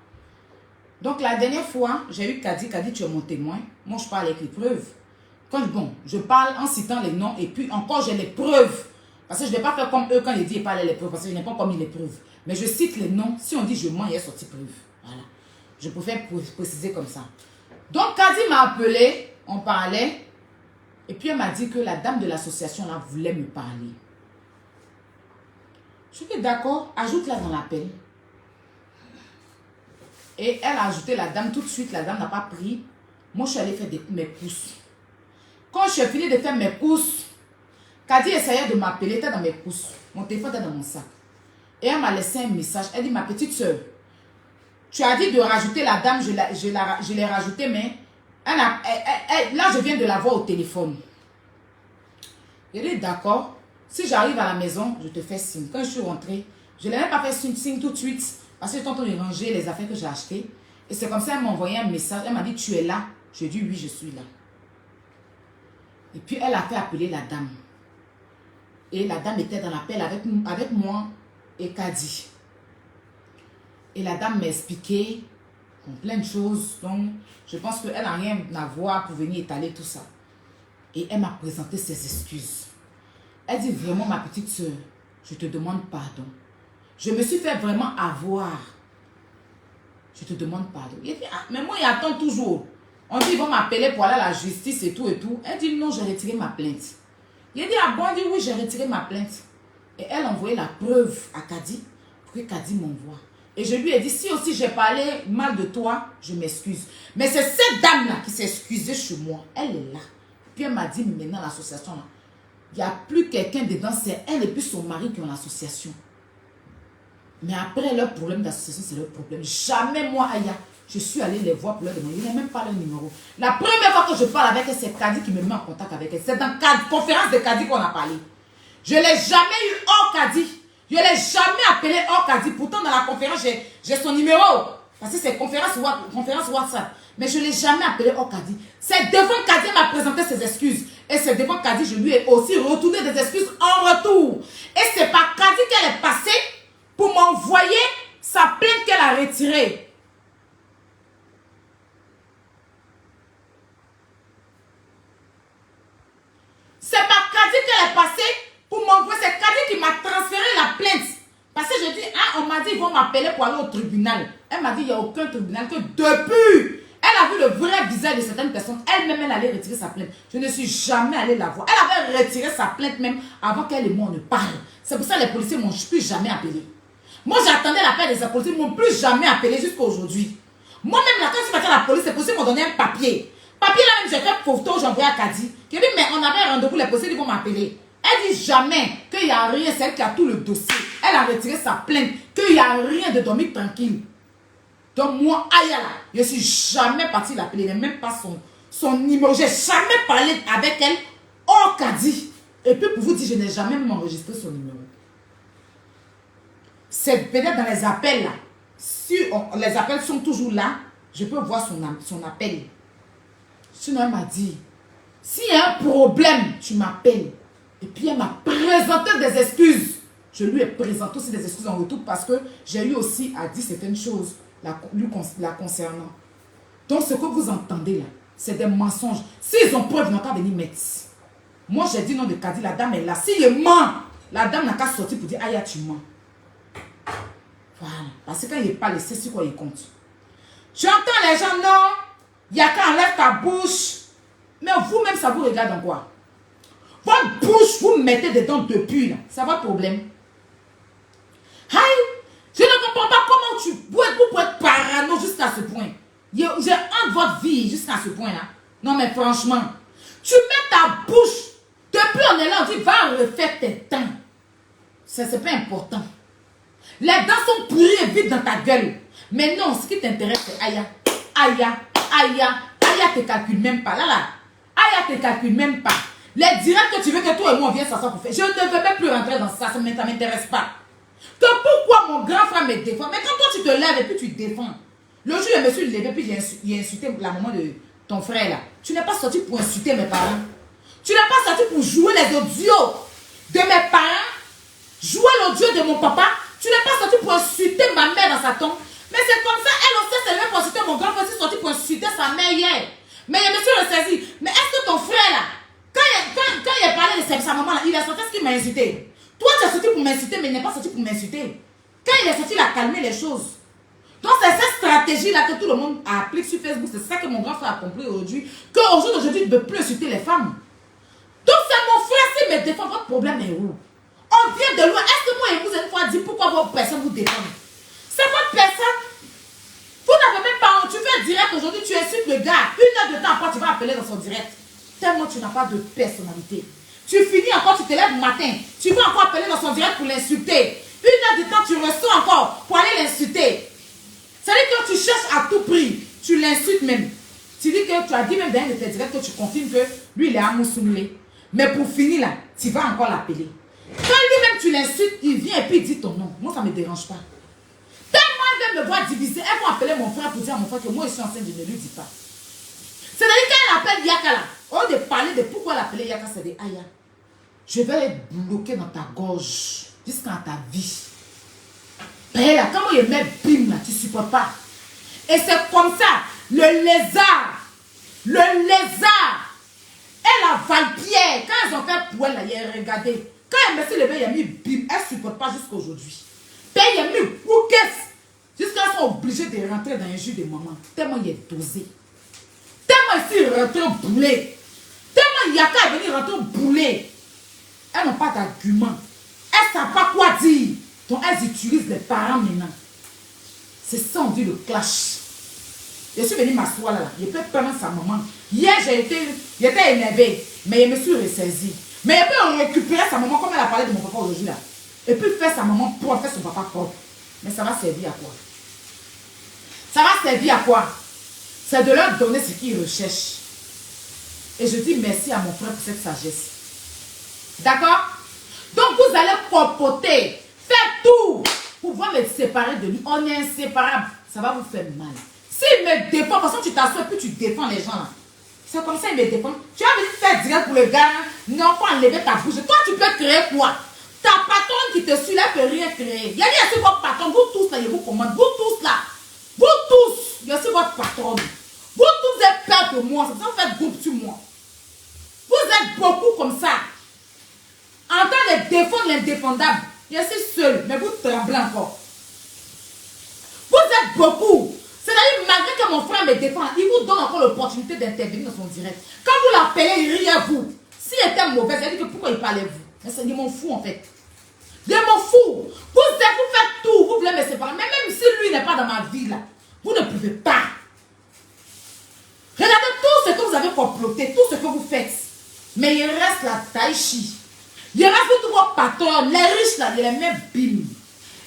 Donc, la dernière fois, j'ai eu Kadi, tu es mon témoin. Moi, je parle avec les preuves. Je parle en citant les noms et puis encore, j'ai les preuves. Parce que je ne vais pas faire comme eux quand ils disent pas les preuves, parce que je n'ai pas commis les preuves. Mais je cite les noms. Si on dit je mens, il y a sorti preuve. Voilà. Je préfère préciser comme ça. Donc, Kadi m'a appelé, on parlait. Et puis, elle m'a dit que la dame de l'association là voulait me parler. Je suis d'accord, ajoute-la dans l'appel. Et elle a ajouté la dame tout de suite. La dame n'a pas pris. Moi, je suis allée faire mes courses. Quand je suis fini de faire mes courses, Kadi essayait de m'appeler. Elle était dans mes courses. Mon téléphone était dans mon sac. Et elle m'a laissé un message. Elle dit, ma petite soeur, tu as dit de rajouter la dame. Je l'ai rajoutée, mais là, je viens de la voir au téléphone. Elle dit, d'accord. Si j'arrive à la maison, je te fais signe. Quand je suis rentrée, je ne l'ai même pas fait signe tout de suite. Parce que j'étais en train de ranger les affaires que j'ai achetées. Et c'est comme ça qu'elle m'a envoyé un message. Elle m'a dit, tu es là? Je dis, oui, je suis là. Et puis, elle a fait appeler la dame. Et la dame était dans l'appel avec moi et Kadi. Et la dame m'a expliqué plein de choses. Donc, je pense qu'elle n'a rien à voir pour venir étaler tout ça. Et elle m'a présenté ses excuses. Elle dit, vraiment, ma petite soeur, je te demande pardon. Je me suis fait vraiment avoir. Je te demande pardon. Il dit, ah, mais moi, il attend toujours. On dit, ils vont m'appeler pour aller à la justice et tout et tout. Elle dit, non, j'ai retiré ma plainte. Il dit, ah bon, elle dit, oui, j'ai retiré ma plainte. Et elle a envoyé la preuve à Kadi pour que Kadi m'envoie. Et je lui ai dit, si aussi j'ai parlé mal de toi, je m'excuse. Mais c'est cette dame-là qui s'est excusée chez moi. Elle est là. Puis elle m'a dit, maintenant, l'association, là, il n'y a plus quelqu'un dedans, c'est elle et puis son mari qui ont l'association. Mais après, leur problème d'association, c'est leur problème. Jamais moi, Aya, je suis allée les voir pour leur demander. Il n'y a même pas leur numéro. La première fois que je parle avec elle, c'est Kadi qui me met en contact avec elle. C'est dans la conférence de Kadi qu'on a parlé. Je ne l'ai jamais eu hors Kadi. Je ne l'ai jamais appelé hors Kadi. Pourtant, dans la conférence, j'ai son numéro. Parce que c'est conférence WhatsApp. Mais je ne l'ai jamais appelé hors Kadi. C'est devant Kadi qu'elle m'a présenté ses excuses. Et c'est devant Kadi, je lui ai aussi retourné des excuses en retour. Et c'est par Kadi qu'elle est passée pour m'envoyer sa plainte qu'elle a retirée. C'est par Kadi qu'elle est passée pour m'envoyer. C'est Kadi qui m'a transféré la plainte. Parce que je dis, ah, on m'a dit, ils vont m'appeler pour aller au tribunal. Elle m'a dit, il n'y a aucun tribunal que depuis. Elle a vu le vrai visage de certaines personnes. Elle-même, elle allait retirer sa plainte. Je ne suis jamais allée la voir. Elle avait retiré sa plainte même avant qu'elle et moi on ne parle. C'est pour ça que les policiers ne m'ont plus jamais appelé. Moi, j'attendais l'appel des policiers. Ils ne m'ont plus jamais appelé jusqu'à aujourd'hui. Moi-même, là, quand je suis partie à la police, les policiers m'ont donné un papier. Papier là même, j'ai fait photo, j'ai envoyé à Kadi. Qui dit, mais on avait un rendez-vous, les policiers ils vont m'appeler. Elle dit jamais qu'il n'y a rien. C'est elle qui a tout le dossier. Elle a retiré sa plainte. Qu'il n'y a rien de dormir tranquille. Donc moi, Ayala, je ne suis jamais partie l'appeler, même pas son numéro. Je n'ai jamais parlé avec elle hors Kadi. Et puis pour vous dire, je n'ai jamais même enregistré son numéro. C'est peut-être dans les appels là. Si les appels sont toujours là, je peux voir son appel. Sinon, elle m'a dit, s'il y a un problème, tu m'appelles. Et puis elle m'a présenté des excuses. Je lui ai présenté aussi des excuses en retour parce que j'ai eu aussi à dire certaines choses la concernant. Donc ce que vous entendez là, c'est des mensonges. S'ils ont preuve, ils n'ont qu'à venir mettre. Moi j'ai dit non de Kadi, la dame est là. S'il ment, la dame n'a qu'à sortir pour dire aïe, tu mens. Voilà. Parce que quand il n'est pas laissé, c'est quoi il compte. Tu entends les gens, non, il n'y a qu'à enlever ta bouche. Mais vous-même, ça vous regarde en quoi? Votre bouche, vous mettez dedans depuis là. C'est votre problème. Aïe, je ne comprends pas comment vous pouvez être parano jusqu'à ce point. J'ai honte de votre vie jusqu'à ce point là. Non mais franchement, tu mets ta bouche. Depuis on est là, on dit va refaire tes dents. C'est pas important. Les dents sont pourries et vides dans ta gueule. Mais non, ce qui t'intéresse c'est Aya. Aya, Aya, Aya te calcule même pas. Là, Aya te calcule même pas. Les directs que tu veux que toi et moi on vienne s'asseoir pour faire. Je ne veux même plus rentrer dans ça, ça ne m'intéresse pas. Que pourquoi mon grand frère me défend? Mais quand toi tu te lèves et puis tu te défends. Le jour où je me suis levé puis j'ai insulté la maman de ton frère là. Tu n'es pas sorti pour insulter mes parents. Tu n'es pas sorti pour jouer les audios de mes parents. Jouer l'audio de mon papa. Tu n'es pas sorti pour insulter ma mère dans sa tombe. Mais c'est comme ça, elle aussi, c'est même pour insulter mon sa mère hier. Mais je me suis ressaisi. Mais est-ce que ton frère là, quand il a parlé de sa maman là, il a sorti ce qu'il m'a insulté. Toi tu as sorti pour m'insulter, mais il n'est pas sorti pour m'insulter. Quand il est sorti, il a calmé les choses. Donc c'est cette stratégie là que tout le monde applique sur Facebook. C'est ça que mon grand frère a compris aujourd'hui. Qu'au jour d'aujourd'hui, il ne peut plus insulter les femmes. Donc c'est mon frère, s'il me défend, votre problème est où? On vient de loin. Est-ce que moi et vous allez pouvoir dire pourquoi votre personne vous défend? C'est votre personne. Vous n'avez même pas honte. Tu fais direct aujourd'hui, tu insultes le gars. 1 heure de temps après, tu vas appeler dans son direct. Tellement tu n'as pas de personnalité. Tu finis encore, tu te lèves le matin. Tu vas encore appeler dans son direct pour l'insulter. 1 heure de temps, tu ressors encore pour aller l'insulter. C'est-à-dire que tu cherches à tout prix. Tu l'insultes même. Tu dis que tu as dit même dans un de tes directs que tu confirmes que lui, il est à Moussoumlé. Mais pour finir là, tu vas encore l'appeler. Quand lui-même tu l'insultes, il vient et puis il dit ton nom. Moi, ça ne me dérange pas. Tellement elle vient me voir diviser, elle va appeler mon frère pour dire à mon frère que moi je suis enceinte, je ne lui dis pas. C'est-à-dire qu'elle appelle Yaka là, au lieu de parler de pourquoi elle appelait Yaka, c'est de Aya. Je vais être bloqué dans ta gorge jusqu'à ta vie. Ben là, quand il met bim là, tu ne supportes pas. Et c'est comme ça, le lézard et la valpierre, quand ils ont fait pour elle, là, il a regardé. Quand elle me s'est levée, il a mis bim, elle ne supporte pas jusqu'à aujourd'hui. Ben il a mis bouquets. Jusqu'à ce qu'ils sont obligés de rentrer dans un jus de maman. Tellement il est dosé. Tellement ici, il rentre au boulet. Tellement Yaka est venu rentrer au boulet. Elles n'ont pas d'argument. Elles ne savent pas quoi dire. Donc elles utilisent les parents maintenant. C'est ça, on dit le clash. Je suis venue m'asseoir là. Je peux prendre sa maman. Hier, j'étais énervée. Mais je me suis ressaisie. Mais elle peut récupérer sa maman comme elle a parlé de mon papa aujourd'hui là. Et puis faire sa maman propre, faire son papa propre. Mais ça va servir à quoi? Ça va servir à quoi? C'est de leur donner ce qu'ils recherchent. Et je dis merci à mon frère pour cette sagesse. D'accord? Donc vous allez compoter. Faites tout pour pouvoir me séparer de lui. On est inséparables. Ça va vous faire mal. S'il me défend, parce que tu t'assois et puis tu défends les gens là. C'est comme ça il me défend. Tu vas venir faire direct pour le gars. Non, pas enlever ta bouche. Toi, tu peux créer quoi? Ta patronne qui te suit là ne peut rien créer. Il y a dit votre patron, vous tous là, je vous commande. Vous tous là. Vous tous, je suis votre patronne. Vous tous êtes peur de moi. C'est ça vous faites groupe sur moi. Vous êtes beaucoup comme ça. En train de défendre l'indéfendable. Je suis seul, mais vous tremblez encore. Vous êtes beaucoup. C'est-à-dire, malgré que mon frère me défend, il vous donne encore l'opportunité d'intervenir dans son direct. Quand vous l'appelez, il rit à vous. S'il était mauvais, il dit que pourquoi il parlait vous? Je m'en fous en fait. Je m'en fous. Vous faites tout. Vous voulez me séparer. Mais même si lui n'est pas dans ma vie là, vous ne pouvez pas. Regardez tout ce que vous avez comploté, tout ce que vous faites. Mais il reste la taïchi. Il reste tous vos patrons. Les riches là, il les met bim.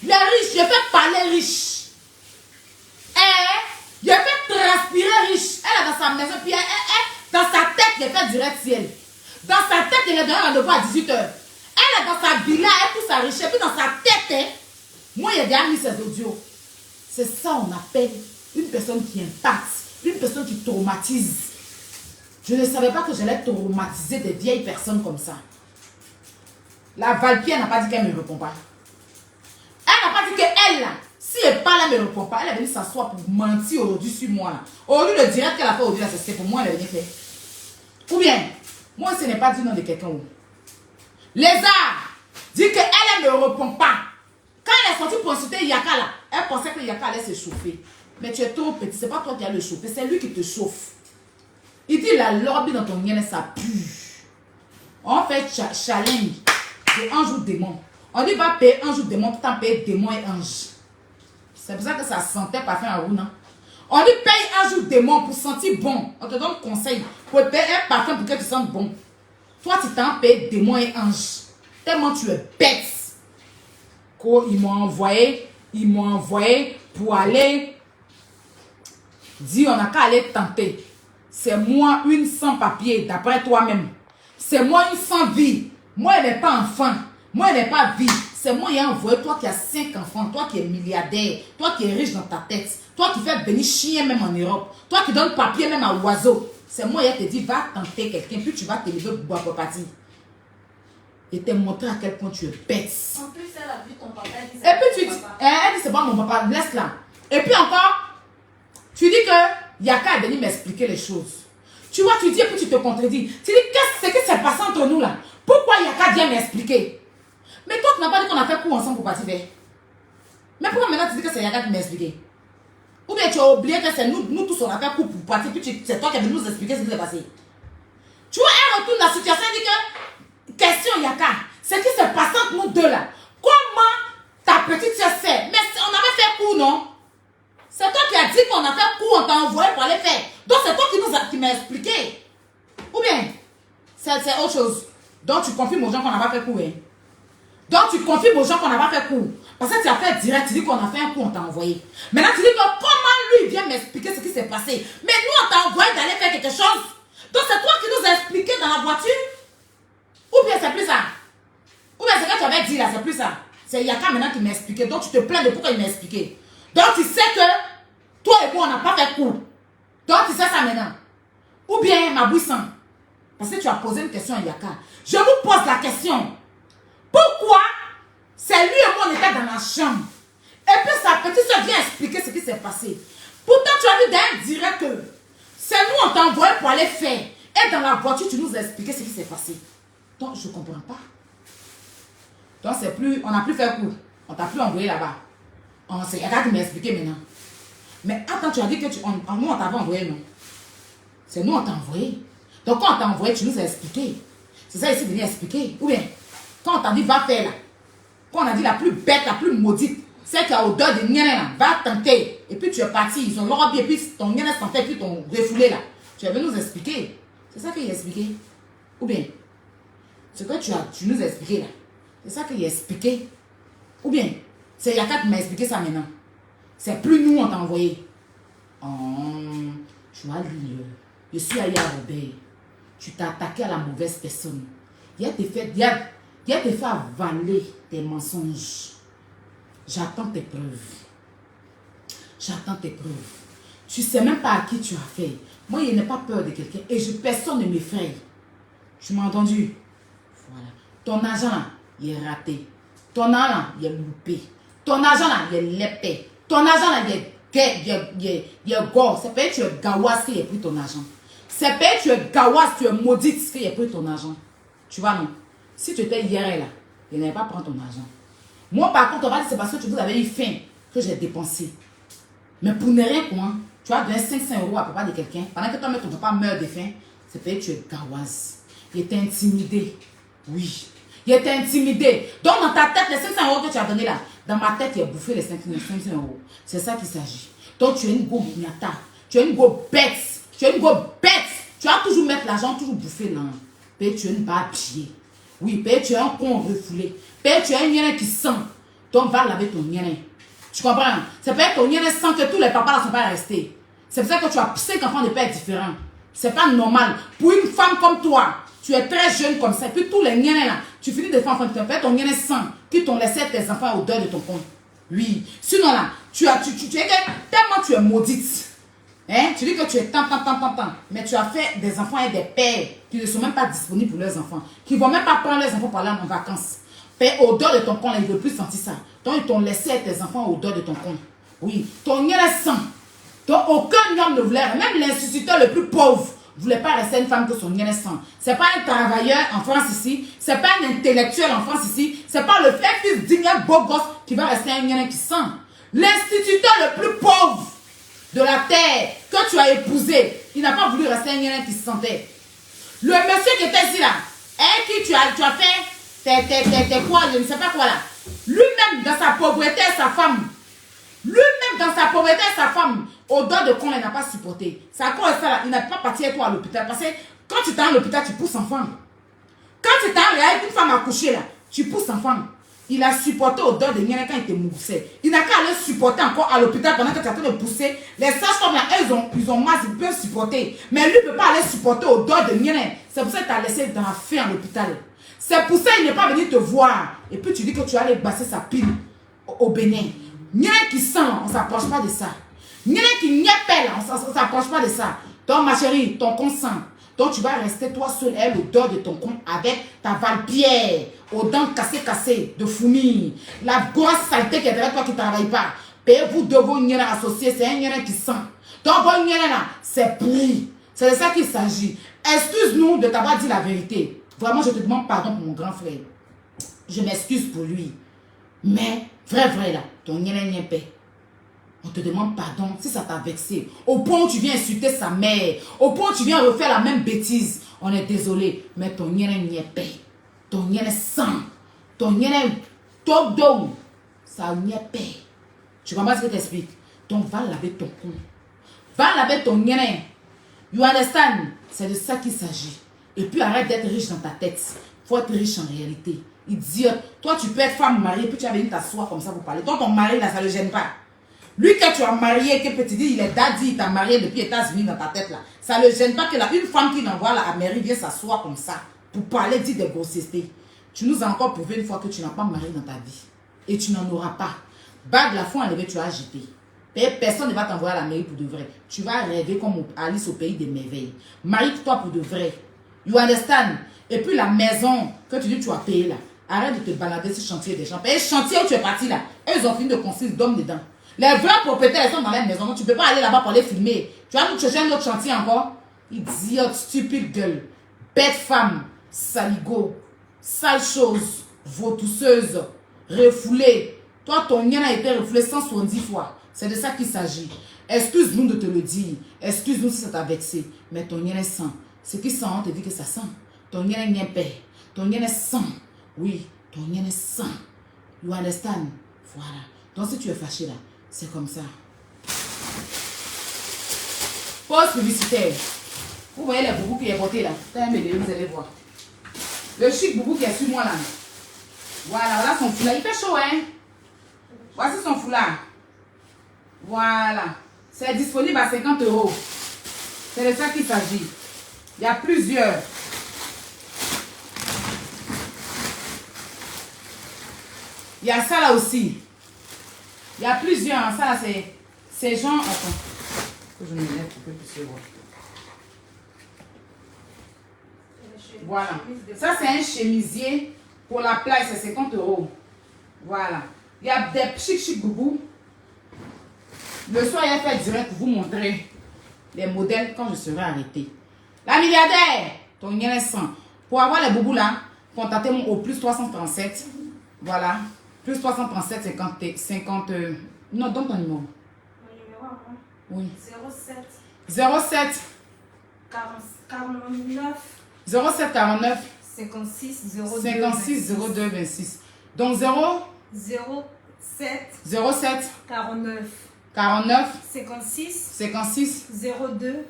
Les riches, je fais parler riche. Je fais transpirer riche. Elle est dans sa maison, puis dans sa tête, je fais direct ciel. Dans sa tête, elle est dans un rendez-vous à 18h. Elle est dans sa villa, elle pousse sa richesse. Puis dans sa tête, moi, il y a déjà mis ses audios. C'est ça on appelle une personne qui impacte, une personne qui traumatise. Je ne savais pas que j'allais traumatiser des vieilles personnes comme ça. La Valpierre n'a pas dit qu'elle ne me répond pas. Elle n'a pas dit qu'elle, là, si elle parle, elle ne me répond pas. Elle est venue s'asseoir pour mentir aujourd'hui sur moi. Là. Aujourd'hui, le direct qu'elle a fait aujourd'hui, c'est pour moi, elle est venue faire. Ou bien, moi, ce n'est pas du nom de quelqu'un. Lézard dit qu'elle ne me répond pas. Quand elle est sortie pour insulter Yaka, là, elle pensait que Yaka allait se chauffer. Mais tu es trop petit, ce n'est pas toi qui as le chauffer, c'est lui qui te chauffe. Il dit la lobby dans ton lien, ça pue. On fait challenge de ange ou démon. On dit va payer ange ou démon, tout en payer démon et ange. C'est pour ça que ça sentait parfum à vous, non? On dit paye ange ou démon pour sentir bon. On te donne conseil pour payer un parfum pour que tu sentes bon. Toi, tu t'en payes démon et ange. Tellement tu es bête. Ils m'ont envoyé pour aller dire on n'a qu'à aller tenter. C'est moi une sans papier, d'après toi-même. C'est moi une sans vie. Moi, elle n'est pas enfant. Moi, elle n'est pas vie. C'est moi qui ai envoyé, toi qui as 5 enfants, toi qui es milliardaire, toi qui es riche dans ta tête, toi qui fais venir chien même en Europe, toi qui donne papier même à oiseau. C'est moi qui te dit, va tenter quelqu'un, puis tu vas te lever pour boire pour partir. Et te montrer à quel point tu es bête. En plus, elle a vu ton papa. Et puis tu dis, elle dit, c'est pas mon papa, laisse là. Et puis encore, tu dis que Yaka est venu m'expliquer les choses. Tu vois, tu dis et puis tu te contredis. Tu dis, qu'est-ce qui s'est passé entre nous là? Pourquoi Yaka vient m'expliquer? Mais toi, tu n'as pas dit qu'on a fait coup ensemble pour partir vers. Mais pourquoi maintenant tu dis que c'est Yaka qui m'a expliqué? Ou bien tu as oublié que c'est nous tous on a fait coup pour partir, puis c'est toi qui es venu nous expliquer ce qui s'est passé. Tu vois, elle retourne la situation et dit que, question Yaka, ce qui s'est passé entre nous deux là, comment ta petite soeur sait? Mais on avait fait coup, non? C'est toi qui as dit qu'on a fait coup, on t'a envoyé pour aller faire. Donc c'est toi qui m'a expliqué. Ou bien, c'est autre chose. Donc tu confirmes aux gens qu'on n'a pas fait coup, hein? Donc tu confirmes aux gens qu'on n'a pas fait coup. Parce que tu as fait direct, tu dis qu'on a fait un coup, on t'a envoyé. Maintenant tu dis que comment lui vient m'expliquer ce qui s'est passé. Mais nous on t'a envoyé d'aller faire quelque chose. Donc c'est toi qui nous as expliqué dans la voiture. Ou bien c'est plus ça. Ou bien c'est que tu avais dit là, c'est plus ça. C'est Yaka maintenant qui m'a expliqué. Donc tu te plains de pourquoi il m'a expliqué. Donc tu sais que toi et moi on n'a pas fait coup. Donc tu sais ça maintenant. Ou bien ma bouissant. Parce que tu as posé une question à Yaka. Je vous pose la question. Pourquoi c'est lui et moi on était dans la chambre. Et puis sa petite soeur vient expliquer ce qui s'est passé. Pourtant tu as dit d'un direct que c'est nous on t'a envoyé pour aller faire. Et dans la voiture tu nous as expliqué ce qui s'est passé. Donc je ne comprends pas. Donc c'est plus, on n'a plus fait coup. On t'a plus envoyé là-bas. C'est Yaka qui m'a expliqué maintenant. Mais attends, tu as dit que nous on t'avait envoyé, non? C'est nous on t'a envoyé. Donc quand on t'a envoyé, tu nous as expliqué. C'est ça ici de venir expliquer. Ou bien, quand on t'a dit va faire là, quand on a dit la plus bête, la plus maudite, celle qui a odeur de nienne là, va tenter. Et puis tu es parti, ils ont leur bien, et puis ton nienne sentait, puis ton refoulé là. Tu es venu nous expliquer. C'est ça qu'il a expliqué. Ou bien, ce que tu nous as expliqué là, c'est ça qu'il a expliqué. Ou bien, c'est Yaka qui m'a expliqué ça maintenant. C'est plus nous on t'a envoyé. Oh, tu as lu. Je suis allé à Robert. Tu t'es attaqué à la mauvaise personne. Il a te fait avaler tes mensonges. J'attends tes preuves. J'attends tes preuves. Tu ne sais même pas à qui tu as fait. Moi, je n'ai pas peur de quelqu'un. Et personne ne m'effraie. Tu m'as entendu? Voilà. Ton argent là, il est raté. Ton argent là, il est loupé. Ton argent là, il est lépé. Ton argent là, il est gore. C'est pas que tu es gawas qui a pris ton argent. C'est pas que tu es gawas, tu es maudite qui a pris ton argent. Tu vois, non? Si tu étais hier là, il n'allait pas prendre ton argent. Moi, par contre, on va dire c'est parce que vous avez eu faim que j'ai dépensé. Mais pour ne rien quoi, tu as donné 500 € à papa de quelqu'un. Pendant que toi, ton papa meurt de faim, c'est parce que tu es gawas. Il était intimidé. Oui. Il était intimidé. Donc, dans ta tête, les 500 € que tu as donné là, dans ma tête, il a bouffé les 500 €. C'est ça qu'il s'agit. Donc, tu es une go mignata. Tu es une go bête. Tu es une go bête. Tu vas toujours mettre l'argent, toujours bouffer là. Puis tu es une barbe pied. Oui, puis tu es un con refoulé. Puis tu es un nienne qui sent. Donc, va laver ton nienne. Tu comprends? C'est pas ton nienne sent que tous les papas ne sont pas restés. C'est pour ça que tu as 5 enfants de pères différents. C'est pas normal. Pour une femme comme toi, tu es très jeune comme ça. Puis tous les niennes là, tu finis de faire enfants. Tu fais ton nienne sang qui t'ont laissé tes enfants au dehors de ton compte. Oui. Sinon là, tu es tellement tu es maudite. Hein? Tu dis que tu es tant. Mais tu as fait des enfants et des pères qui ne sont même pas disponibles pour leurs enfants. Qui ne vont même pas prendre leurs enfants pour aller en vacances. Père, au dehors de ton compte, là, ils ne veulent plus sentir ça. Donc, ils t'ont laissé tes enfants au dehors de ton compte. Oui. Ton niais sang. Donc, aucun homme ne voulait, même l'instituteur le plus pauvre, ne voulait pas rester une femme que son niais sang. Ce n'est pas un travailleur en France ici. Ce n'est pas un intellectuel en France ici. Ce n'est pas le fils digne, beau gosse qui va rester un niais qui sent. L'instituteur le plus pauvre de la terre que tu as épousé, il n'a pas voulu rester un niais qui se sentait. Le monsieur qui était ici là, qui tu as fait tes quoi, je ne sais pas quoi là. Lui-même dans sa pauvreté, sa femme. Lui-même dans sa pauvreté, sa femme, au dehors de con, il n'a pas supporté. C'est à cause de ça là, il n'a pas parti avec toi à l'hôpital. Parce que quand tu t'es à l'hôpital, tu pousses enfant. Quand tu t'es avec une femme accouchée là, tu pousses enfant. Il a supporté au dehors de Nienne quand il te moussait. Il n'a qu'à aller supporter encore à l'hôpital pendant que tu es en train de pousser. Les sages-femmes là, ils ont masse, ils peuvent supporter. Mais lui ne peut pas aller supporter au dehors de Nienne. C'est pour ça qu'il t'a laissé dans la faim à l'hôpital. C'est pour ça qu'il n'est pas venu te voir. Et puis tu dis que tu vas aller basser sa pile au Bénin. Nienne qui sent, on ne s'approche pas de ça. Nienne qui n'y là, on ne s'approche pas de ça. Donc ma chérie, ton consent. Donc tu vas rester toi seul, elle, au dehors de ton compte avec ta valpierre, aux dents cassées de fourmis. La grosse saleté qui est derrière toi qui ne travaille pas. Payez-vous de vos niens associés, c'est un nien qui sent. Ton bon là, c'est pourri. C'est de ça qu'il s'agit. Excuse-nous de t'avoir dit la vérité. Vraiment, je te demande pardon pour mon grand frère. Je m'excuse pour lui. Mais, vrai là, ton n'y paix. On te demande pardon si ça t'a vexé. Au point où tu viens insulter sa mère. Au point où tu viens refaire la même bêtise. On est désolé. Mais ton n'y paix. Ton n'y sang. Ton n'y top down. Ça n'y paix. Tu comprends ce que je t'explique? Donc, va laver ton cou. Va laver ton n'y. You understand? C'est de ça qu'il s'agit. Et puis arrête d'être riche dans ta tête. Il faut être riche en réalité. Idiote. Toi, tu peux être femme mariée, puis tu vas venir t'asseoir comme ça pour parler. Toi, ton mari, là, ça ne le gêne pas. Lui, que tu as marié, que petit dit, il est daddy, il t'a marié depuis les États-Unis dans ta tête, là. Ça ne le gêne pas que là, une femme qui l'envoie à Amérique vient s'asseoir comme ça pour parler, dire des grossièretés. Tu nous as encore prouvé une fois que tu n'as pas marié dans ta vie. Et tu n'en auras pas. Bague la foi enlevée, tu as agité. Personne ne va t'envoyer à l'Amérique pour de vrai. Tu vas rêver comme Alice au pays des merveilles. Marie-toi pour de vrai. You understand? Et puis la maison que tu dis que tu as payé là. Arrête de te balader sur le chantier des gens. Et le chantier où tu es parti là, eux ils ont fini de construire d'hommes dedans. Les vrais propriétaires ils sont dans la maison. Donc tu ne peux pas aller là-bas pour les filmer. Tu vas nous chercher un autre chantier encore. Idiote, stupide gueule. Bête femme. Saligo. Sale chose. Vautousseuse. Refoulée. Toi, ton lien a été refoulé 170 fois. C'est de ça qu'il s'agit. Excuse-nous de te le dire. Excuse-nous si ça t'a vexé. Mais ton lien est sang. Ce qui sent, on te dit que ça sent. Ton lien est paix. Ton lien est sang. Oui, ton lien est sang. You understand? Voilà. Donc si tu es fâché là, c'est comme ça. Pause publicitaire. Vous voyez les boubous qui est porté là. Vous allez voir. Le chic boubou qui est sur moi là. Voilà, voilà son foulard. Il fait chaud, hein? Voici son foulard. Voilà. C'est disponible à 50 €. C'est de ça qu'il s'agit. Il y a plusieurs. Il y a ça là aussi. Il y a plusieurs. Ça là, c'est genre... Attends. Je me lève pour que tu voir. Voilà. Ça, c'est un chemisier. Pour la plage, c'est 50 €. Voilà. Il y a des chic boubou. Le soir, il a fait direct pour vous montrer les modèles quand je serai arrêté. La milliardaire, ton lien est 100. Pour avoir les boubous là, contactez-moi au plus 337. Voilà. Plus 337, 50. Non, donne ton numéro. Mon numéro, hein? Oui. 07 49 56 02 56 02 26. Donc 07 49 56 02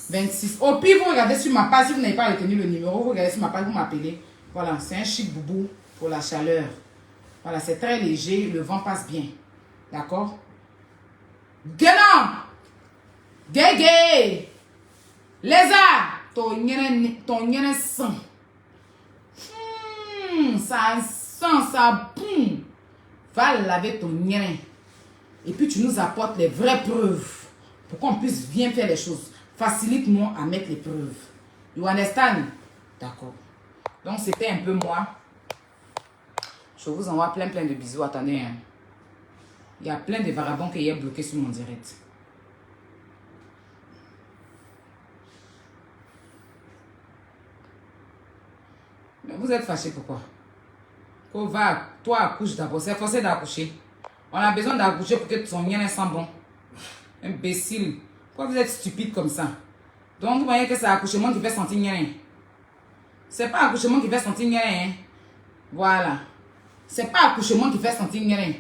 26. Au pire, vous regardez sur ma page, si vous n'avez pas retenu le numéro, vous regardez sur ma page, vous m'appelez. Voilà, c'est un chic boubou pour la chaleur. Voilà, c'est très léger, le vent passe bien. D'accord? Guénon! Guégué! Lézard! Ton yéne sang. Ça sent, ça boum. Va laver ton yéne. Et puis tu nous apportes les vraies preuves pour qu'on puisse bien faire les choses. Facilite-moi à mettre les preuves. You understand? D'accord. Donc c'était un peu moi. Je vous envoie plein de bisous. Attendez. Hein. Il y a plein de vagabonds qui sont bloqués sur mon direct. Mais vous êtes fâché pourquoi? Toi accouche d'abord. C'est forcé d'accoucher. On a besoin d'accoucher pour que son lien sent bon. Imbécile. Pourquoi vous êtes stupide comme ça? Donc vous voyez que c'est accouchement qui fait sentir rien. C'est pas accouchement qui fait sentir rien. Voilà. C'est pas accouchement qui fait sentir rien.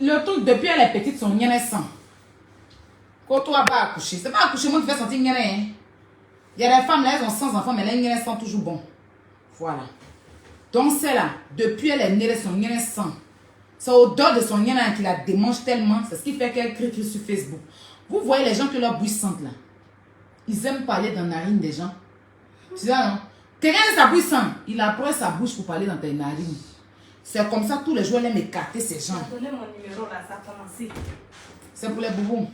Le truc depuis elle est petite, son lien sent. Quand toi vas accoucher, c'est pas accouchement qui fait sentir rien. Il y a des femmes là, elles ont 100 enfants, mais les lien sent toujours bon. Voilà. Donc c'est là, depuis elle est née, son lien sent. C'est l'odeur de son lien qui la démange tellement. C'est ce qui fait qu'elle crie sur Facebook. Vous voyez les gens que leur bouche sente là. Ils aiment parler dans la narine des gens. Tu sais non? Quelqu'un de sa bouche sent. Il approche sa bouche pour parler dans tes narines. C'est comme ça tous les jours, elle aime écarter ces gens. Donnez mon numéro là, ça a commencé. C'est pour les boubous.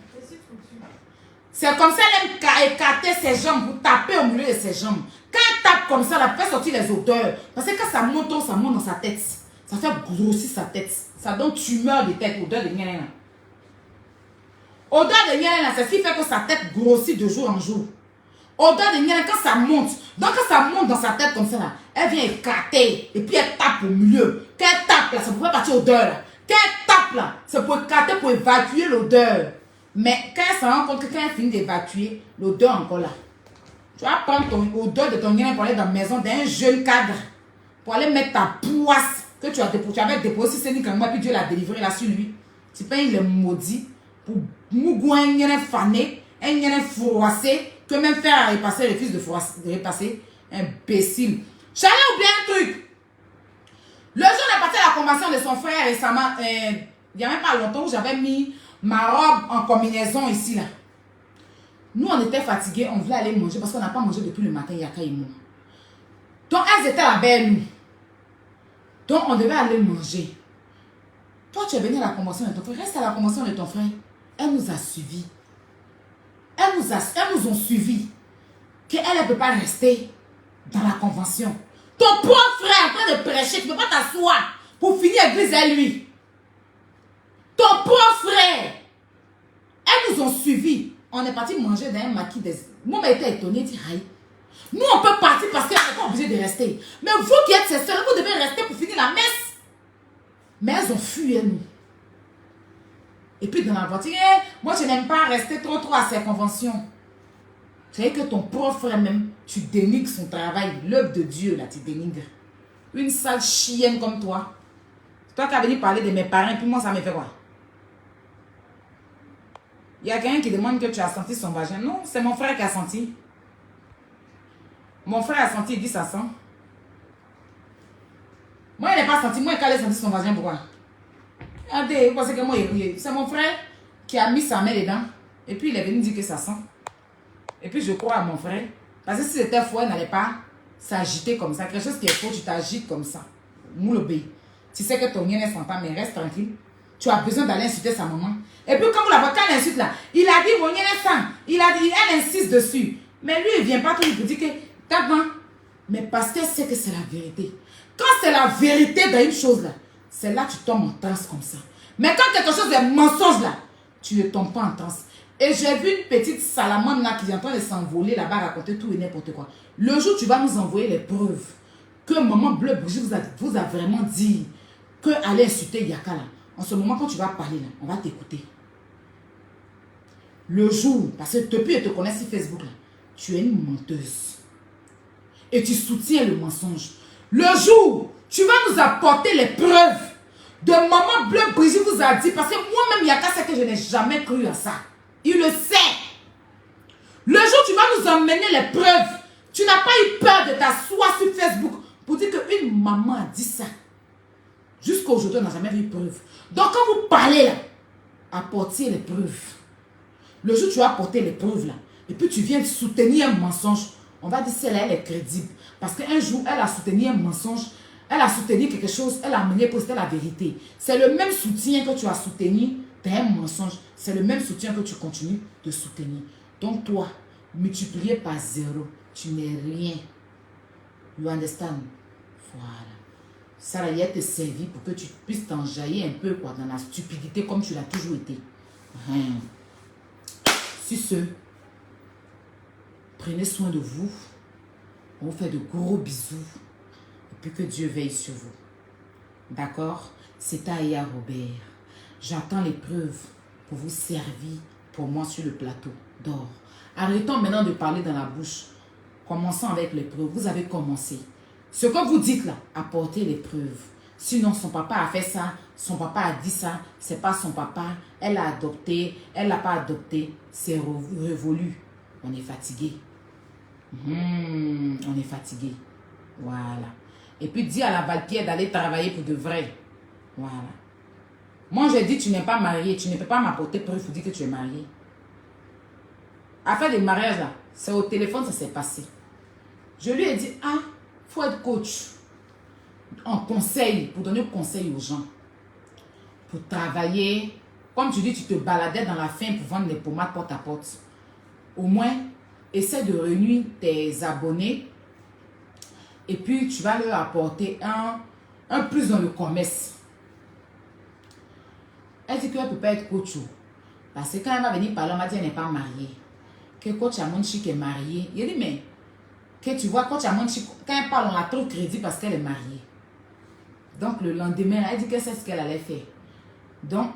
C'est comme ça elle aime écarter ses jambes pour taper au milieu de ses jambes. Quand elle tape comme ça, elle fait sortir les odeurs. Parce que quand ça monte dans sa tête. Ça fait grossir sa tête. Ça donne tumeur de tête, odeur de mien. Odeur de Niel, c'est ce qui fait que sa tête grossit de jour en jour. Odeur de Niel, quand ça monte, donc quand ça monte dans sa tête comme ça, là, elle vient éclater. Et puis elle tape au milieu. Quand elle tape là, ça peut pas partir odeur là. Quand elle tape là, c'est pour éclater, pour évacuer l'odeur. Mais quand elle se rend compte que quand elle finit d'évacuer, l'odeur est encore là. Tu vas prendre ton odeur de ton Niel pour aller dans la maison d'un jeune cadre. Pour aller mettre ta poisse que tu avais déposé c'est uniquement, puis Dieu l'a délivré là sur lui. Tu payes le maudit pour mougouin, un fané, un froissé, que même faire repasser, refuse de repasser. Imbécile. J'allais oublier un truc. Le jour où on est parti à la convention de son frère récemment, il n'y a même pas longtemps où j'avais mis ma robe en combinaison ici là. Nous on était fatigués, on voulait aller manger parce qu'on n'a pas mangé depuis le matin, Yaka et moi. Donc elles étaient là belle nous. Donc on devait aller manger. Toi tu es venu à la convention de ton frère, reste à la convention de ton frère. Elle nous a suivis. Elles nous ont suivis. Qu'elle ne peut pas rester dans la convention. Ton pauvre frère est en train de prêcher, tu ne peux pas t'asseoir pour finir l'église à lui. Ton pauvre frère. Elles nous ont suivis. On est parti manger dans un maquis des... Moi, j'ai été étonné, dit, aïe. Nous, on peut partir parce qu'on n'est pas obligé de rester. Mais vous qui êtes ses soeurs, vous devez rester pour finir la messe. Mais elles ont fui, nous. Et puis dans la voiture, moi, je n'aime pas rester trop à ces conventions. Tu sais que ton propre frère même, tu dénigres son travail. L'œuvre de Dieu, là, tu dénigres. Une sale chienne comme toi. Toi qui as venu parler de mes parents, puis moi, ça me fait quoi? Il y a quelqu'un qui demande que tu as senti son vagin. Non, c'est mon frère qui a senti. Mon frère a senti, il dit ça sent. Moi, il n'a pas senti. Moi, il a senti son vagin, pourquoi? Regardez, vous pensez que moi, c'est mon frère qui a mis sa main dedans. Et puis, il est venu dire que ça sent. Et puis, je crois à mon frère. Parce que si c'était faux, elle n'allait pas s'agiter comme ça. Quelque chose qui est faux, tu t'agites comme ça. Moulobé. Tu sais que ton lien est sentant, mais reste tranquille. Tu as besoin d'aller insulter sa maman. Et puis, comme vous la voyez, quand elle insulte là, il a dit, mon lien est sang. Il a dit, elle insiste dessus. Mais lui, il ne vient pas toujours pour dire que, d'abord, mais parce qu'elle sait que c'est la vérité. Quand c'est la vérité dans une chose là, c'est là que tu tombes en transe comme ça. Mais quand quelque chose est mensonge là, tu ne tombes pas en transe. Et j'ai vu une petite salamande là qui est en train de s'envoler là-bas, raconter tout et n'importe quoi. Le jour où tu vas nous envoyer les preuves que maman Bleu Brigitte vous a vraiment dit que aller insulter Yaka là, en ce moment quand tu vas parler là, on va t'écouter. Le jour, parce que depuis je te connais sur Facebook là, tu es une menteuse. Et tu soutiens le mensonge. Le jour, tu vas nous apporter les preuves de maman Bleu Brigitte vous a dit, parce que moi-même Yaka sait que je n'ai jamais cru à ça. Il le sait. Le jour où tu vas nous emmener les preuves, tu n'as pas eu peur de t'asseoir sur Facebook pour dire qu'une maman a dit ça. Jusqu'à aujourd'hui, on n'a jamais vu preuve. Donc quand vous parlez là, apportez les preuves. Le jour où tu vas apporter les preuves là, et puis tu viens soutenir un mensonge, on va dire celle-là, elle est crédible. Parce qu'un jour, elle a soutenu un mensonge, elle a soutenu quelque chose, elle a amené pour c'était la vérité. C'est le même soutien que tu as soutenu dans un mensonge. C'est le même soutien que tu continues de soutenir. Donc toi, multiplié par 0, tu n'es rien. You understand? Voilà. Ça va te servir pour que tu puisses t'enjailler un peu quoi, dans la stupidité comme tu l'as toujours été. Sur ce, prenez soin de vous. On vous fait de gros bisous. Et puis que Dieu veille sur vous. D'accord? C'est Aya Robert. J'attends les preuves pour vous servir pour moi sur le plateau d'or. Arrêtons maintenant de parler dans la bouche. Commençons avec les preuves. Vous avez commencé. Ce que vous dites là, apportez les preuves. Sinon, son papa a fait ça, son papa a dit ça, c'est pas son papa, elle a adopté, elle n'a pas adopté, c'est révolu. On est fatigué. On est fatigué. Voilà. Et puis, dis à la Valpierre d'aller travailler pour de vrai. Voilà. Moi, je dis, tu n'es pas marié, tu ne peux pas m'apporter preuve pour dire que tu es marié. Affaire de mariage là, c'est au téléphone, ça s'est passé. Je lui ai dit, il faut être coach. En conseil, pour donner conseil aux gens. Pour travailler. Comme tu dis, tu te baladais dans la faim pour vendre les pommades porte à porte. Au moins, essaie de réunir tes abonnés. Et puis, tu vas leur apporter un plus dans le commerce. Elle dit qu'elle ne peut pas être coach. Parce que quand elle va venir parler, on m'a dit qu'elle n'est pas mariée. Que coach Amonchi qui est mariée. Il dit, mais, que tu vois, coach Amonchi, quand elle parle, on a trop de crédit parce qu'elle est mariée. Donc, le lendemain, elle dit que c'est ce qu'elle allait faire. Donc,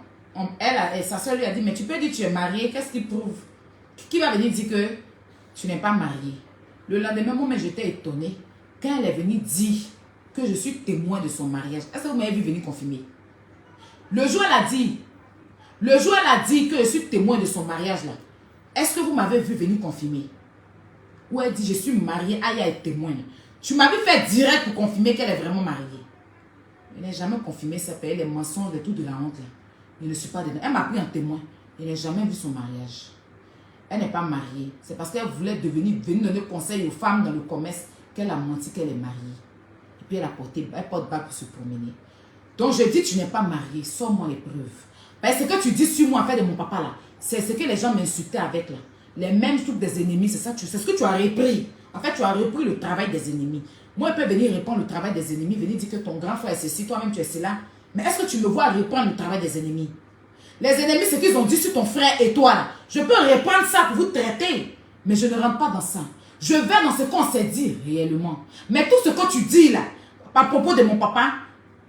sa soeur lui a dit, mais tu peux dire que tu es mariée, qu'est-ce qui prouve? Qui va venir dire que tu n'es pas mariée? Le lendemain, moi, j'étais étonnée. Quand elle est venue dire que je suis témoin de son mariage, est-ce que vous m'avez vu venir confirmer? Le jour, elle a dit que je suis témoin de son mariage là. Est-ce que vous m'avez vu venir confirmer? Ou elle dit, je suis mariée, Aya est témoin. Tu m'avais fait direct pour confirmer qu'elle est vraiment mariée. Elle n'a jamais confirmé ça, payer les mensonges et tout de la honte là. Je ne suis pas dedans. Elle m'a pris en témoin. Elle n'a jamais vu son mariage. Elle n'est pas mariée. C'est parce qu'elle voulait venir donner conseil aux femmes dans le commerce qu'elle a menti qu'elle est mariée. Et puis elle porte bague pour se promener. Donc je dis, tu n'es pas mariée. Sors-moi les preuves. Parce que ce que tu dis sur moi, en fait, de mon papa là, c'est ce que les gens m'insultaient avec là. Les mêmes trucs des ennemis, c'est ça, c'est ce que tu as repris. En fait, tu as repris le travail des ennemis. Moi, elle peut venir répondre le travail des ennemis, venir dire que ton grand frère est ceci, toi-même tu es cela. Mais est-ce que tu me vois répondre le travail des ennemis? Les ennemis, c'est qu'ils ont dit sur ton frère et toi là. Je peux répondre ça pour vous traiter. Mais je ne rentre pas dans ça. Je vais dans ce qu'on s'est dit réellement. Mais tout ce que tu dis là, à propos de mon papa,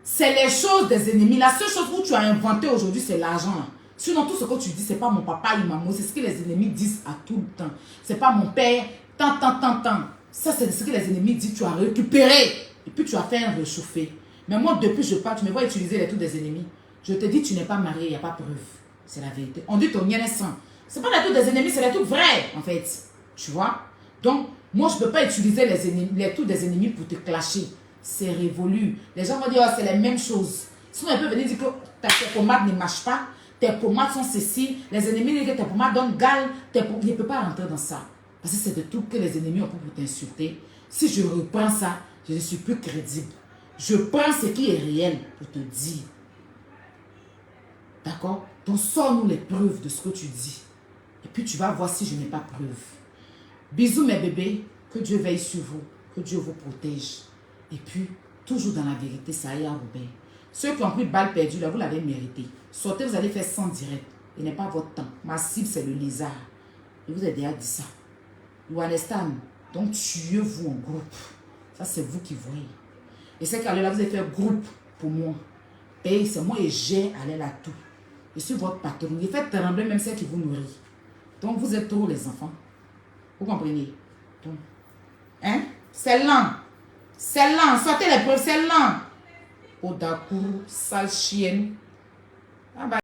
c'est les choses des ennemis. La seule chose que tu as inventé aujourd'hui, c'est l'argent là. Sinon, tout ce que tu dis, c'est pas mon papa, il m'a mouillé. C'est ce que les ennemis disent à tout le temps. C'est pas mon père, tant. Ça, c'est ce que les ennemis disent. Tu as récupéré. Et puis, tu as fait un réchauffé. Mais moi, depuis je parle, tu me vois utiliser les trucs des ennemis. Je te dis, tu n'es pas marié, il n'y a pas preuve. C'est la vérité. On dit ton bien est sang. Ce n'est pas les trucs des ennemis, c'est les trucs vrais, en fait. Tu vois? Donc, moi, je ne peux pas utiliser les trucs des ennemis pour te clasher. C'est révolu. Les gens vont dire, oh, c'est les mêmes choses. Sinon, ils peuvent venir dire que tes pommades ne marchent pas. Tes pommades sont ceci. Les ennemis disent que tes pommades donnent gale. Je ne peux pas rentrer dans ça. Parce que c'est des trucs que les ennemis ont pour t'insulter. Si je reprends ça, je ne suis plus crédible. Je prends ce qui est réel pour te dire. D'accord? Donc, sors-nous les preuves de ce que tu dis. Et puis, tu vas voir si je n'ai pas preuve. Bisous, mes bébés. Que Dieu veille sur vous. Que Dieu vous protège. Et puis, toujours dans la vérité, ça y est, Robert. Ceux qui ont pris balle perdue, là, vous l'avez mérité. Sortez, vous allez faire 100 direct. Il n'est pas votre temps. Ma cible, c'est le lézard. Je vous ai déjà dit ça. You understand? Donc, tuez-vous en groupe. Ça, c'est vous qui voyez. Et c'est qu'à là, vous allez faire groupe pour moi. Et c'est moi et j'ai allé là tout. Je suis votre patron. Il fait trembler même celle qui vous nourrit. Donc, vous êtes trop les enfants. Vous comprenez? Donc, hein? C'est lent. C'est lent. Sortez les preuves, c'est lent. Odakourou, sale chienne. Ah bah.